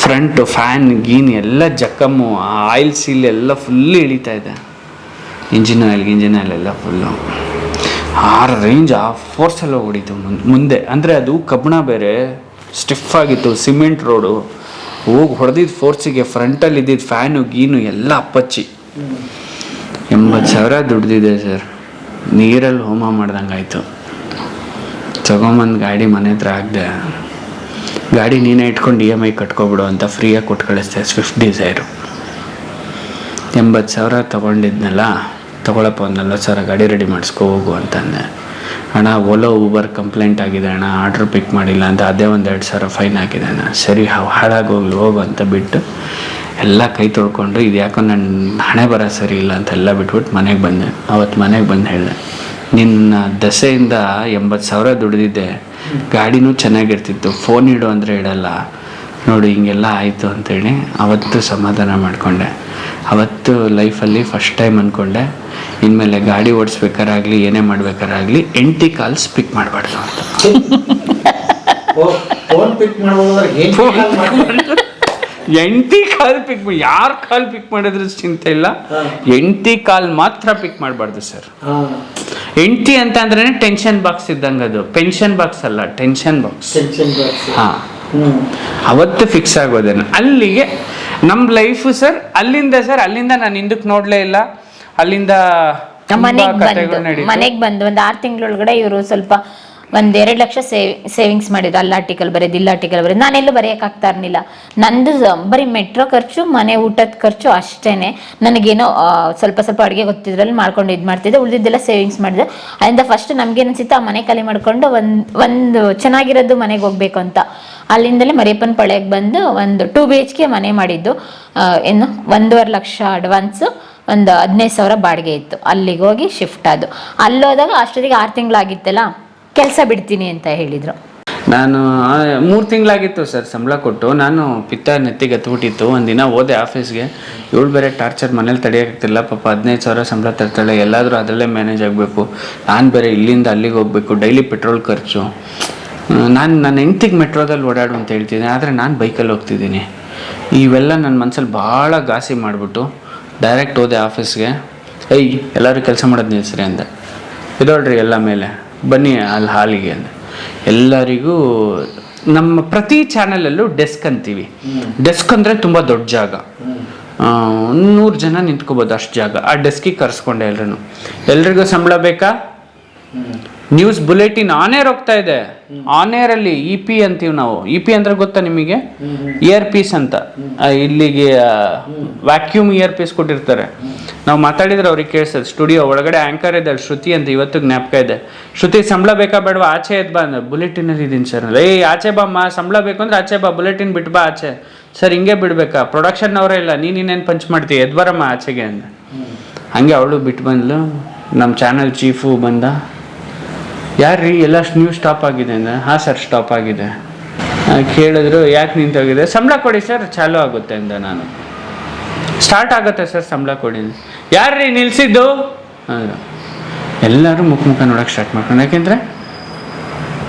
ಫ್ರಂಟು ಫ್ಯಾನ್ ಗೀನ್ ಎಲ್ಲ ಜಖಮ್ಮು, ಆಯಿಲ್ ಸೀಲ್ ಎಲ್ಲ ಫುಲ್ ಇಳಿತಾ ಇದೆ. ಇಂಜಿನ್ ಆಯಿಲ್ ಎಲ್ಲ ಫುಲ್ಲು 6 ರೇಂಜ್ ಆ ಫೋರ್ಸಲ್ಲಿ ಹೊಡಿತು ಮುಂದೆ. ಅಂದರೆ ಅದು ಕಬ್ಬಣ ಬೇರೆ ಸ್ಟಿಫ್ ಆಗಿತ್ತು, ಸಿಮೆಂಟ್ ರೋಡು. ಹೋಗಿ ಹೊಡೆದಿದ್ದು ಫೋರ್ಸಿಗೆ ಫ್ರಂಟಲ್ಲಿ ಇದ್ದಿದ್ದು ಫ್ಯಾನು ಗೀನು ಎಲ್ಲ ಅಪ್ಪಚ್ಚಿ. 80,000 ದುಡ್ದಿದೆ ಸರ್. ನೀರಲ್ಲಿ ಹೋಮ ಮಾಡ್ದಂಗಾಯ್ತು. ತಗೊಂಬಂದು ಗಾಡಿ ಮನೆ ಹತ್ರ ಹಾಕ್ದೆ. ಗಾಡಿ ನೀನೇ ಇಟ್ಕೊಂಡು EMI ಕಟ್ಕೊಬಿಡು ಅಂತ ಫ್ರೀಯಾಗಿ ಕೊಟ್ಟು ಕಳಿಸ್ದೆ. ಸ್ವಿಫ್ಟ್ ಡಿಸೈರು 80,000 ತೊಗೊಂಡಿದ್ನಲ್ಲ, ತೊಗೊಳಪ್ಪ ಒಂದು 40,000 ಗಾಡಿ ರೆಡಿ ಮಾಡಿಸ್ಕೊ ಹೋಗು ಅಂತಂದೆ. ಅಣ್ಣ ಓಲೋ ಊಬರ್ ಕಂಪ್ಲೇಂಟ್ ಆಗಿದೆ ಅಣ್ಣ, ಆರ್ಡ್ರ್ ಪಿಕ್ ಮಾಡಿಲ್ಲ ಅಂತ ಅದೇ ಒಂದು 2,000 ಫೈನ್ ಹಾಕಿದೆ ಅಣ್ಣ. ಸರಿ ಹಾಳಾಗೋಗ್ಲಿ ಹೋಗು ಅಂತ ಬಿಟ್ಟು ಎಲ್ಲ ಕೈ ತೊಳ್ಕೊಂಡು, ಇದು ಯಾಕೋ ನನ್ನ ಹಣೆ ಬರ ಸರಿ ಇಲ್ಲ ಅಂತೆಲ್ಲ ಬಿಟ್ಬಿಟ್ಟು ಮನೆಗೆ ಬಂದೆ. ಅವತ್ತು ಮನೆಗೆ ಬಂದು ಹೇಳಿದೆ, ನಿನ್ನ ದಸೆಯಿಂದ 80,000 ದುಡ್ದಿದ್ದೆ, ಗಾಡಿನೂ ಚೆನ್ನಾಗಿರ್ತಿತ್ತು, ಫೋನ್ ಇಡು ಅಂದರೆ ಇಡಲ್ಲ, ನೋಡಿ ಹಿಂಗೆಲ್ಲ ಆಯಿತು ಅಂತೇಳಿ ಅವತ್ತು ಸಮಾಧಾನ ಮಾಡಿಕೊಂಡೆ. ಅವತ್ತು ಲೈಫಲ್ಲಿ ಫಸ್ಟ್ ಟೈಮ್ ಅಂದ್ಕೊಂಡೆ, ಇನ್ಮೇಲೆ ಗಾಡಿ ಓಡಿಸ್ಬೇಕಾರಾಗಲಿ ಏನೇ ಮಾಡ್ಬೇಕಾರಾಗಲಿ 80 ಕಾಲ್ಸ್ ಪಿಕ್ ಮಾಡಬಾರ್ದು ಅಂತ. ಫೋನ್ ಪಿಕ್ ಮಾಡೋದ್ರೆ 80 ಕಾಲ್ ಪಿಕ್, ಯಾರು ಕಾಲ್ ಪಿಕ್ ಮಾಡಿದ್ರು ಚಿಂತೆ ಇಲ್ಲ, 80 ಕಾಲ್ ಮಾತ್ರ ಪಿಕ್ ಮಾಡಬಾರ್ದು ಸರ್. 80 ಅಂತ ಅಂದ್ರೆ ಟೆನ್ಷನ್ ಬಾಕ್ಸ್ ಇದ್ದಂಗೆ, ಅದು ಪೆನ್ಷನ್ ಬಾಕ್ಸ್ ಅಲ್ಲ, ಟೆನ್ಷನ್ ಬಾಕ್ಸ್. ಹಾಂ, ಅವತ್ತು ಫಿಕ್ಸ್ ಆಗೋದೇನು ಅಲ್ಲಿಗೆ ನಮ್ಮ ಲೈಫು ಸರ್. ಅಲ್ಲಿಂದ ನಾನು ಹಿಂದಕ್ಕೆ ನೋಡಲೇ ಇಲ್ಲ. ಅಲ್ಲಿಂದ ಮನೆಗೆ ಬಂದು ಒಂದು 6 ತಿಂಗಳೊಳಗಡೆ ಇವರು ಸ್ವಲ್ಪ 1-2 ಲಕ್ಷ ಸೇವಿಂಗ್ಸ್ ಮಾಡಿದ್ರು. ಅಲ್ಲಿ ಆರ್ಟಿಕಲ್ ಬರೆದು ಇಲ್ಲಿ ಆರ್ಟಿಕಲ್ ಬರೆದು ನಾನೆಲ್ಲೂ ಬರೆಯೋಕ್ಕಾಗ್ತಾ ಇರಲಿಲ್ಲ. ನಂದು ಬರೀ ಮೆಟ್ರೋ ಖರ್ಚು, ಮನೆ ಊಟದ ಖರ್ಚು ಅಷ್ಟೇನೆ. ನನಗೇನೋ ಸ್ವಲ್ಪ ಸ್ವಲ್ಪ ಅಡುಗೆ ಗೊತ್ತಿದ್ರಲ್ಲಿ ಮಾಡ್ಕೊಂಡು ಇದು ಮಾಡ್ತಿದ್ದೆ, ಉಳಿದಿದ್ದೆಲ್ಲ ಸೇವಿಂಗ್ಸ್ ಮಾಡಿದೆ. ಅದರಿಂದ ಫಸ್ಟ್ ನಮ್ಗೇನು ಅನ್ಸಿತ್ತು, ಆ ಮನೆ ಖಾಲಿ ಮಾಡ್ಕೊಂಡು ಒಂದು ಚೆನ್ನಾಗಿರೋದು ಮನೆಗೆ ಹೋಗ್ಬೇಕು ಅಂತ. ಅಲ್ಲಿಂದಲೇ ಮರಿಯಪ್ಪನ ಪಾಳ್ಯಕ್ಕೆ ಬಂದು ಒಂದು 2 BHK ಮನೆ ಮಾಡಿದ್ದು. 1.5 ಲಕ್ಷ ಅಡ್ವಾನ್ಸು, ಒಂದು 15,000 ಬಾಡಿಗೆ ಇತ್ತು. ಅಲ್ಲಿಗೆ ಹೋಗಿ ಶಿಫ್ಟ್ ಆದು. ಅಲ್ಲೋದಾಗ ಅಷ್ಟೊತ್ತಿಗೆ 6 ತಿಂಗಳಾಗಿತ್ತಲ್ಲ, ಕೆಲಸ ಬಿಡ್ತೀನಿ ಅಂತ ಹೇಳಿದರು. ನಾನು 3 ತಿಂಗಳಾಗಿತ್ತು ಸರ್ ಸಂಬಳ ಕೊಟ್ಟು. ನಾನು ಪಿತ್ತ ನೆತ್ತಿಗೆ ಹತ್ಬಿಟ್ಟಿತ್ತು. ಒಂದಿನ ಹೋದೆ ಆಫೀಸ್ಗೆ. ಇವಳು ಬೇರೆ ಟಾರ್ಚರ್, ಮನೇಲಿ ತಡೆಯೋಕ್ತಿಲ್ಲ ಪಾಪ. 15,000 ಸಂಬಳ ತರ್ತಾಳೆ, ಎಲ್ಲಾದರೂ ಅದರಲ್ಲೇ ಮ್ಯಾನೇಜ್ ಆಗಬೇಕು. ನಾನು ಬೇರೆ ಇಲ್ಲಿಂದ ಅಲ್ಲಿಗೆ ಹೋಗ್ಬೇಕು, ಡೈಲಿ ಪೆಟ್ರೋಲ್ ಖರ್ಚು. ನಾನು ನನ್ನ ಹೆಂಡ್ತಿಗೆ ಮೆಟ್ರೋದಲ್ಲಿ ಓಡಾಡು ಅಂತ ಹೇಳ್ತಿದ್ದೀನಿ, ಆದರೆ ನಾನು ಬೈಕಲ್ಲಿ ಹೋಗ್ತಿದ್ದೀನಿ. ಇವೆಲ್ಲ ನನ್ನ ಮನಸ್ಸಲ್ಲಿ ಭಾಳ ಘಾಸಿ ಮಾಡಿಬಿಟ್ಟು ಡೈರೆಕ್ಟ್ ಹೋದೆ ಆಫೀಸ್ಗೆ. ಎಲ್ಲರೂ ಕೆಲಸ ಮಾಡೋದು ನಿಲ್ಸ್ರಿ ಅಂದೆ. ಇದೋಳ್ರಿ ಎಲ್ಲ ಮೇಲೆ ಬನ್ನಿ ಅಲ್ಲಿ ಹಾಲಿಗೆ ಅಂದೆ. ಎಲ್ಲರಿಗೂ ನಮ್ಮ ಪ್ರತಿ ಚಾನಲಲ್ಲೂ ಡೆಸ್ಕ್ ಅಂತೀವಿ. ಡೆಸ್ಕ್ ಅಂದರೆ ತುಂಬ ದೊಡ್ಡ ಜಾಗ, 100 ಜನ ನಿಂತ್ಕೋಬೋದು ಅಷ್ಟು ಜಾಗ. ಆ ಡೆಸ್ಕಿಗೆ ಕರೆಸ್ಕೊಂಡೆ ಎಲ್ರಿಗೂ ಸಂಬಳ ಬೇಕಾ? ನ್ಯೂಸ್ ಬುಲೆಟಿನ್ ಆನ್ ಏರ್ ಹೋಗ್ತಾ ಇದೆ. ಆನ್ ಏರ್ ಅಲ್ಲಿ EP ಅಂತೀವಿ ನಾವು. EP ಅಂದ್ರೆ ಗೊತ್ತಾ ನಿಮಗೆ? ಇಯರ್ ಪೀಸ್ ಅಂತ. ಇಲ್ಲಿಗೆ ವ್ಯಾಕ್ಯೂಮ್ ಇಯರ್ ಪೀಸ್ ಕೊಟ್ಟಿರ್ತಾರೆ. ನಾವು ಮಾತಾಡಿದ್ರೆ ಅವ್ರಿಗೆ ಕೇಳಿಸ್ತದೆ. ಸ್ಟುಡಿಯೋ ಒಳಗಡೆ ಆಂಕರ್ ಇದೆ ಶ್ರುತಿ ಅಂತ, ಇವತ್ತು ಜ್ಞಾಪಕ ಇದೆ. ಶ್ರುತಿ ಸಂಬಳ ಬೇಕಾ ಬೇಡವಾ? ಆಚೆ ಎದ್ ಬಾ ಅಂದ್ರೆ, ಬುಲೆಟಿನಲ್ಲಿ ಇದ್ದೀನಿ ಸರ್. ಆಚೆ ಬಾಮ್ಮ, ಸಂಬಳ ಬೇಕು ಅಂದ್ರೆ ಆಚೆ ಬಾ, ಬುಲೆಟಿನ್ ಬಿಟ್ಟು ಬಾ ಆಚೆ. ಸರ್ ಹಿಂಗೆ ಬಿಡ್ಬೇಕಾ? ಪ್ರೊಡಕ್ಷನ್ ಅವರೇ ಇಲ್ಲ, ನೀನೇನು ಪಂಚ್ ಮಾಡ್ತೀವಿ, ಎದ್ ಬರಮ್ಮ ಆಚೆಗೆ ಅಂದ. ಹಂಗೆ ಅವಳು ಬಿಟ್ಟು ಬಂದ್ಲು. ನಮ್ಮ ಚಾನಲ್ ಚೀಫು ಬಂದ. ಯಾರ್ರೀ ಎಲ್ಲ ನ್ಯೂಸ್ ಸ್ಟಾಪ್ ಆಗಿದೆ ಅಂದ. ಹಾಂ ಸರ್ ಸ್ಟಾಪ್ ಆಗಿದೆ. ಕೇಳಿದ್ರು ಯಾಕೆ ನಿಂತೋಗಿದೆ? ಸಂಬಳ ಕೊಡಿ ಸರ್ ಚಾಲೂ ಆಗುತ್ತೆ ಅಂದ. ನಾನು ಸ್ಟಾರ್ಟ್ ಆಗುತ್ತೆ ಸರ್ ಸಂಬಳ ಕೊಡಿ. ಯಾರ್ರೀ ನಿಲ್ಸಿದ್ದು ಅಂದರು. ಎಲ್ಲರೂ ಮುಖ ನೋಡೋಕೆ ಸ್ಟಾರ್ಟ್ ಮಾಡ್ಕೊಂಡು. ಯಾಕೆಂದರೆ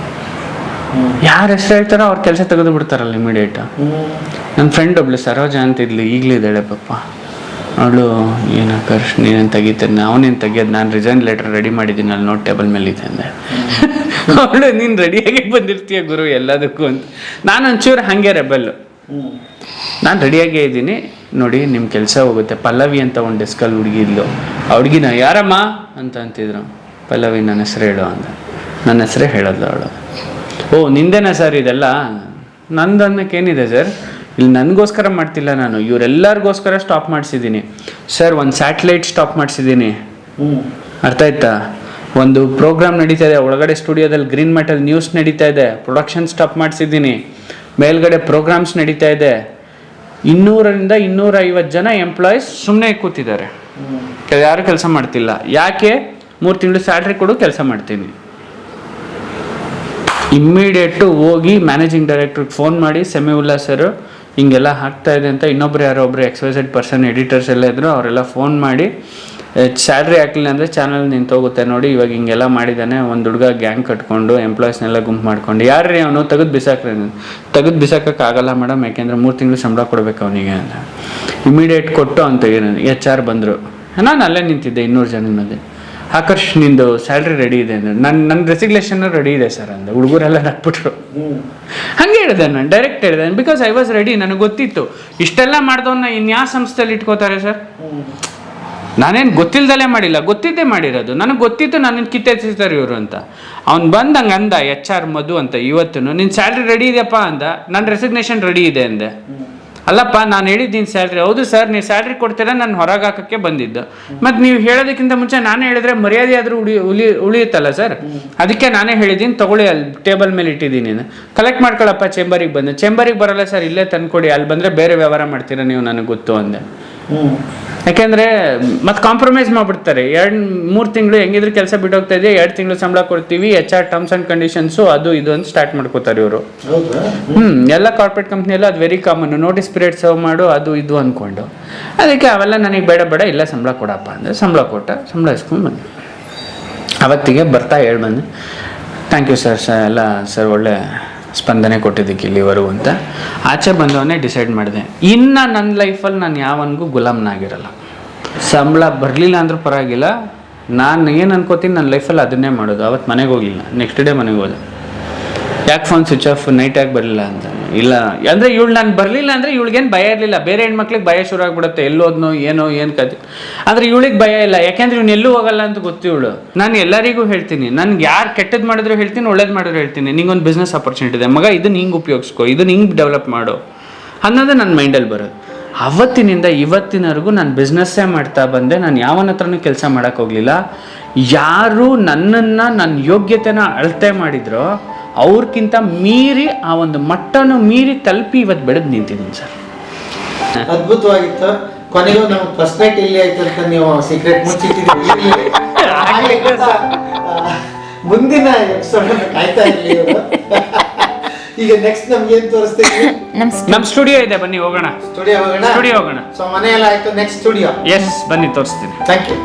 ಯಾರು ಹೆಸರು ಹೇಳ್ತಾರೋ ಅವ್ರ ಕೆಲಸ ತೆಗೆದು ಬಿಡ್ತಾರಲ್ಲ ಇಮಿಡಿಯೇಟ್. ನನ್ನ ಫ್ರೆಂಡ್ ಒಬ್ಳು ಸರೋಜ ಅಂತಿದ್ಲು, ಈಗಲೂ ಇದ್ದಾಳೆ ಪಾಪ. ಅವಳು ಏನಕ್ಕರ್ಷ್ ನೀನೇನು ತೆಗಿತೀನಿ, ಅವನೇನು ತೆಗಿಯೋದು, ನಾನು ರಿಸೈನ್ ಲೆಟರ್ ರೆಡಿ ಮಾಡಿದ್ದೀನಿ, ಅಲ್ಲಿ ನೋಟ್ ಟೇಬಲ್ ಮೇಲೆ ಇದೆ ಅಂದೆ. ಅವಳು ನೀನು ರೆಡಿಯಾಗಿ ಬಂದಿರ್ತೀಯ ಗುರು ಎಲ್ಲದಕ್ಕೂ ಅಂತ. ನಾನು ಒಂಚೂರು ಹಾಗೆ ರೆಬಲ್ಲು. ನಾನು ರೆಡಿಯಾಗೇ ಇದ್ದೀನಿ ನೋಡಿ, ನಿಮ್ಮ ಕೆಲಸ ಹೋಗುತ್ತೆ. ಪಲ್ಲವಿ ಅಂತ ಒಂದು ಡೆಸ್ಕಲ್ಲಿ ಹುಡುಗಿ ಇದ್ಲು. ಆ ಹುಡುಗಿನ ಯಾರಮ್ಮ ಅಂತ ಅಂತಿದ್ರು. ಪಲ್ಲವಿ ನನ್ನ ಹೆಸರು ಹೇಳು ಅಂದ. ನನ್ನ ಹೆಸರೇ ಹೇಳೋದು ಅವಳು. ಓ ನಿಂದೇನಾ ಸರ್ ಇದೆಲ್ಲ? ನಂದು ಅನ್ನೋಕ್ಕೇನಿದೆ ಸರ್, ಇಲ್ಲಿ ನನಗೋಸ್ಕರ ಮಾಡ್ತಿಲ್ಲ ನಾನು, ಇವರೆಲ್ಲರಿಗೋಸ್ಕರ ಸ್ಟಾಪ್ ಮಾಡಿಸಿದ್ದೀನಿ ಸರ್. ಒಂದು ಸ್ಯಾಟಲೈಟ್ ಸ್ಟಾಪ್ ಮಾಡಿಸಿದ್ದೀನಿ, ಅರ್ಥ ಆಯ್ತಾ? ಒಂದು ಪ್ರೋಗ್ರಾಮ್ ನಡೀತಾ ಇದೆ ಒಳಗಡೆ ಸ್ಟುಡಿಯೋದಲ್ಲಿ, ಗ್ರೀನ್ ಮೆಟಲ್ ನ್ಯೂಸ್ ನಡೀತಾ ಇದೆ, ಪ್ರೊಡಕ್ಷನ್ ಸ್ಟಾಪ್ ಮಾಡಿಸಿದ್ದೀನಿ. ಮೇಲ್ಗಡೆ ಪ್ರೋಗ್ರಾಮ್ಸ್ ನಡೀತಾ ಇದೆ. 200ರಿಂದ 250 ಜನ ಎಂಪ್ಲಾಯೀಸ್ ಸುಮ್ಮನೆ ಕೂತಿದ್ದಾರೆ, ಯಾರು ಕೆಲಸ ಮಾಡ್ತಿಲ್ಲ. ಯಾಕೆ? 3 ತಿಂಗಳು ಸ್ಯಾಲ್ರಿ ಕೊಡು, ಕೆಲಸ ಮಾಡ್ತೀನಿ. ಇಮ್ಮಿಡಿಯೇಟು ಹೋಗಿ ಮ್ಯಾನೇಜಿಂಗ್ ಡೈರೆಕ್ಟ್ರಿಗೆ ಫೋನ್ ಮಾಡಿ, ಸೆಮಿವುಲ್ಲಾ ಸರ್ ಹಿಂಗೆಲ್ಲ ಆಗ್ತಾ ಇದೆ ಅಂತ. ಇನ್ನೊಬ್ರು ಯಾರೋ ಒಬ್ರು XYZ ಪರ್ಸನ್ ಎಡಿಟರ್ಸ್ ಎಲ್ಲ ಇದ್ರು, ಅವರೆಲ್ಲ ಫೋನ್ ಮಾಡಿ ಸ್ಯಾಲ್ರಿ ಹಾಕಲಿಲ್ಲ ಅಂದರೆ ಚಾನಲ್ ನಿಂತೋಗುತ್ತೆ ನೋಡಿ, ಇವಾಗ ಹಿಂಗೆಲ್ಲ ಮಾಡಿದ್ದಾನೆ. ಒಂದು ಹುಡುಗ ಗ್ಯಾಂಗ್ ಕಟ್ಕೊಂಡು ಎಂಪ್ಲಾಯೀಸ್ನೆಲ್ಲ ಗುಂಪು ಮಾಡ್ಕೊಂಡು, ಯಾರ್ರೀ ಅವನು ತೆಗೆದು ಬಿಸಾಕ್ರಿ. ತೆಗೆದು ಬಿಸಾಕೋಕ್ಕಾಗಲ್ಲ ಮೇಡಮ್, ಯಾಕೆಂದರೆ 3 ತಿಂಗಳು ಸಂಬಳ ಕೊಡಬೇಕು ಅವನಿಗೆ ಅಂತ. ಇಮಿಡಿಯೇಟ್ ಕೊಟ್ಟು ಅಂತ HR ಬಂದರು. ನಾನು ಅಲ್ಲೇ ನಿಂತಿದ್ದೆ 200 ಜನ ಮಧ್ಯೆ. ಆಕರ್ಷ್ ನಿಂದು ಸ್ಯಾಲ್ರಿ ರೆಡಿ ಇದೆ ಅಂದರೆ, ನನ್ನ ರೆಸಿಗ್ನೇಷನ್ ರೆಡಿ ಇದೆ ಸರ್ ಅಂದ. ಹುಡುಗರೆಲ್ಲ ನಕ್ಬಿಟ್ರು. ಹಂಗೆ ಹೇಳಿದೆ ನಾನು, ಡೈರೆಕ್ಟ್ ಹೇಳಿದೆ. Because I was ready. ನನಗೆ ಗೊತ್ತಿತ್ತು ಇಷ್ಟೆಲ್ಲ ಮಾಡ್ದವನ್ನ ಇನ್ಯಾವ ಸಂಸ್ಥೆಯಲ್ಲಿ ಇಟ್ಕೋತಾರೆ ಸರ್. ನಾನೇನು ಗೊತ್ತಿಲ್ದಲೇ ಮಾಡಿಲ್ಲ, ಗೊತ್ತಿದ್ದೇ ಮಾಡಿರೋದು. ನನಗೆ ಗೊತ್ತಿತ್ತು ನನ್ನನ್ನು ಕಿತ್ತೆತ್ತಿರ್ತಾರೆ ಇವರು ಅಂತ. ಅವ್ನು ಬಂದು ಹಂಗೆ ಅಂದ, HR ಮಧು ಅಂತ. ಇವತ್ತು ನಿನ್ನ ಸ್ಯಾಲ್ರಿ ರೆಡಿ ಇದೆಯಪ್ಪ ಅಂದ. ನನ್ನ ರೆಸಿಗ್ನೇಷನ್ ರೆಡಿ ಇದೆ ಅಂದೆ. ಅಲ್ಲಪ್ಪ ನಾನು ಹೇಳಿದ್ದೀನಿ ಸ್ಯಾಲ್ರಿ. ಹೌದು ಸರ್, ನೀವು ಸ್ಯಾಲ್ರಿ ಕೊಡ್ತೀರಾ, ನಾನು ಹೊರಗೆ ಹಾಕೋಕ್ಕೆ ಬಂದಿದ್ದು. ಮತ್ತು ನೀವು ಹೇಳೋದಕ್ಕಿಂತ ಮುಂಚೆ ನಾನೇ ಹೇಳಿದ್ರೆ ಮರ್ಯಾದೆ ಆದರೂ ಉಳಿಯುತ್ತಲ್ಲ ಸರ್, ಅದಕ್ಕೆ ನಾನೇ ಹೇಳಿದ್ದೀನಿ ತೊಗೊಳ್ಳಿ, ಅಲ್ಲಿ ಟೇಬಲ್ ಮೇಲೆ ಇಟ್ಟಿದ್ದೀನಿ. ಕಲೆಕ್ಟ್ ಮಾಡ್ಕೊಳ್ಳಪ್ಪ ಚೇಂಬರಿಗೆ ಬಂದು. ಚೇಂಬರಿಗೆ ಬರೋಲ್ಲ ಸರ್, ಇಲ್ಲೇ ತಂದ್ಕೊಡಿ, ಅಲ್ಲಿ ಬಂದರೆ ಬೇರೆ ವ್ಯವಹಾರ ಮಾಡ್ತೀರಾ ನೀವು, ನನಗೆ ಗೊತ್ತು ಅಂದೆ. ಯಾಕೆಂದರೆ ಮತ್ತೆ ಕಾಂಪ್ರಮೈಸ್ ಮಾಡಿಬಿಡ್ತಾರೆ. 2-3 ತಿಂಗಳು ಹೆಂಗಿದ್ರು ಕೆಲಸ ಬಿಟ್ಟೋಗ್ತಾ ಇದೆ, 2 ತಿಂಗಳು ಸಂಬಳ ಕೊಡ್ತೀವಿ, HR ಟರ್ಮ್ಸ್ ಆ್ಯಂಡ್ ಕಂಡೀಷನ್ಸು ಅದು ಇದು ಅಂತ ಸ್ಟಾರ್ಟ್ ಮಾಡ್ಕೋತಾರೆ ಇವರು. ಎಲ್ಲ ಕಾರ್ಪೊರೇಟ್ ಕಂಪ್ನಿಯಲ್ಲ ಅದು very common. Notice period serve ಮಾಡು, ಅದು ಇದು ಅಂದ್ಕೊಂಡು. ಅದಕ್ಕೆ ಅವೆಲ್ಲ ನನಗೆ ಬೇಡ ಇಲ್ಲ ಸಂಬಳ ಕೊಡಪ್ಪ ಅಂದರೆ ಸಂಬಳ ಕೊಟ್ಟ, ಸಂಬಳ ಇಸ್ಕೊಂಡು ಬಂದೆ. ಅವತ್ತಿಗೆ ಬರ್ತಾ ಬಂದೆ, ಥ್ಯಾಂಕ್ ಯು ಸರ್ ಎಲ್ಲ ಸರ್ ಒಳ್ಳೆ ಸ್ಪಂದನೆ ಕೊಟ್ಟಿದ್ದಕ್ಕೆ ಇಲ್ಲಿವರೆಗೂ ಅಂತ. ಆಚೆ ಬಂದವನ್ನೇ ಡಿಸೈಡ್ ಮಾಡಿದೆ, ಇನ್ನು ನನ್ನ ಲೈಫಲ್ಲಿ ನಾನು ಯಾವನಿಗೂ ಗುಲಾಮ್ನಾಗಿರಲ್ಲ. ಸಂಬಳ ಬರಲಿಲ್ಲ ಅಂದ್ರೂ ಪರವಾಗಿಲ್ಲ, ನಾನು ಏನು ಅನ್ಕೋತೀನಿ ನನ್ನ ಲೈಫಲ್ಲಿ ಅದನ್ನೇ ಮಾಡೋದು. ಅವತ್ತು ಮನೆಗೆ ಹೋಗಲಿಲ್ಲ, ನೆಕ್ಸ್ಟ್ ಡೇ ಮನೆಗೆ ಹೋದೆ. ಯಾಕೆ ಫೋನ್ ಸ್ವಿಚ್ ಆಫ್, ನೈಟ್ ಯಾಕೆ ಬರಲಿಲ್ಲ ಅಂತ. ಇಲ್ಲ ಅಂದ್ರೆ ಇವಳು ನಾನು ಬರ್ಲಿಲ್ಲ ಅಂದ್ರೆ ಇವಳಿಗೇನು ಭಯ ಇರಲಿಲ್ಲ. ಬೇರೆ ಹೆಣ್ಮಕ್ಳಿಗೆ ಭಯ ಶುರು ಆಗ್ಬಿಡುತ್ತೆ, ಎಲ್ಲೋದ್ನೋ ಏನೋ ಏನು ಕತೆ. ಆದ್ರೆ ಇವಳಿಗೆ ಭಯ ಇಲ್ಲ, ಯಾಕೆಂದ್ರೆ ಇವ್ನು ಎಲ್ಲೂ ಹೋಗಲ್ಲ ಅಂತ ಗೊತ್ತು ಇವಳು. ನಾನು ಎಲ್ಲರಿಗೂ ಹೇಳ್ತೀನಿ, ನನ್ಗೆ ಯಾರು ಕೆಟ್ಟದ್ದು ಮಾಡಿದ್ರು ಹೇಳ್ತೀನಿ, ಒಳ್ಳೇದು ಮಾಡಿದ್ರು ಹೇಳ್ತೀನಿ. ನಿಂಗೊಂದು ಬಿಸ್ನೆಸ್ ಆಪರ್ಚುನಿಟಿ ಇದೆ ಮಗ, ಇದನ್ನ ಹಿಂಗೆ ಉಪಯೋಗಿಸ್ಕೊ, ಇದನ್ನ ಹಿಂಗೆ ಡೆವಲಪ್ ಮಾಡು ಅನ್ನೋದು ನನ್ನ ಮೈಂಡಲ್ಲಿ ಬರೋದು. ಅವತ್ತಿನಿಂದ ಇವತ್ತಿನವರೆಗೂ ನಾನು ಬಿಸ್ನೆಸ್ಸೇ ಮಾಡ್ತಾ ಬಂದೆ. ನಾನು ಯಾವನ ಹತ್ರನೂ ಕೆಲಸ ಮಾಡೋಕ್ಕೆ ಹೋಗಲಿಲ್ಲ. ಯಾರು ನನ್ನನ್ನು ನನ್ನ ಯೋಗ್ಯತೆನ ಅಳತೆ ಮಾಡಿದ್ರೋ ಅವ್ರಿಗಿಂತ ಮೀರಿ ಆ ಒಂದು ಮಟ್ಟನೂ ಮೀರಿ ತಲುಪಿ ಇವತ್ತು ಬೆಳೆದು ನಿಂತಿದ್ದೀನಿ ಸರ್. ಅದ್ಭುತವಾಗಿತ್ತು. ಕೊನೆಗೂ ನಮ್ಮ ಫಸ್ಟ್ ನೈಟ್ ಇಲ್ಲಿ ಆಯ್ತು ಅಂತ ನೀವು ಸೀಕ್ರೆಟ್ ಮುಚ್ಚಿಟ್ಟಿದ್ದೀರಿ. ಮುಂದಿನ ಎಪಿಸೋಡ್ ಕಾಯ್ತಾ ಇರಲಿ. ಈಗ ನೆಕ್ಸ್ಟ್ ನಮ್ಗೆ ಏನ್ ತೋರಿಸ್ತೀವಿ? ನಮ್ಮ ಸ್ಟುಡಿಯೋ ಇದೆ, ಬನ್ನಿ ಹೋಗೋಣ. ಸ್ಟುಡಿಯೋ ಹೋಗೋಣ. ಸ್ಟುಡಿಯೋ ಹೋಗೋಣ. ಸೊ ಮನೆಯೆಲ್ಲ ಆಯ್ತು, ನೆಕ್ಸ್ಟ್ ಸ್ಟುಡಿಯೋ. ಎಸ್ ಬನ್ನಿ ತೋರಿಸ್ತೀನಿ. Thank you.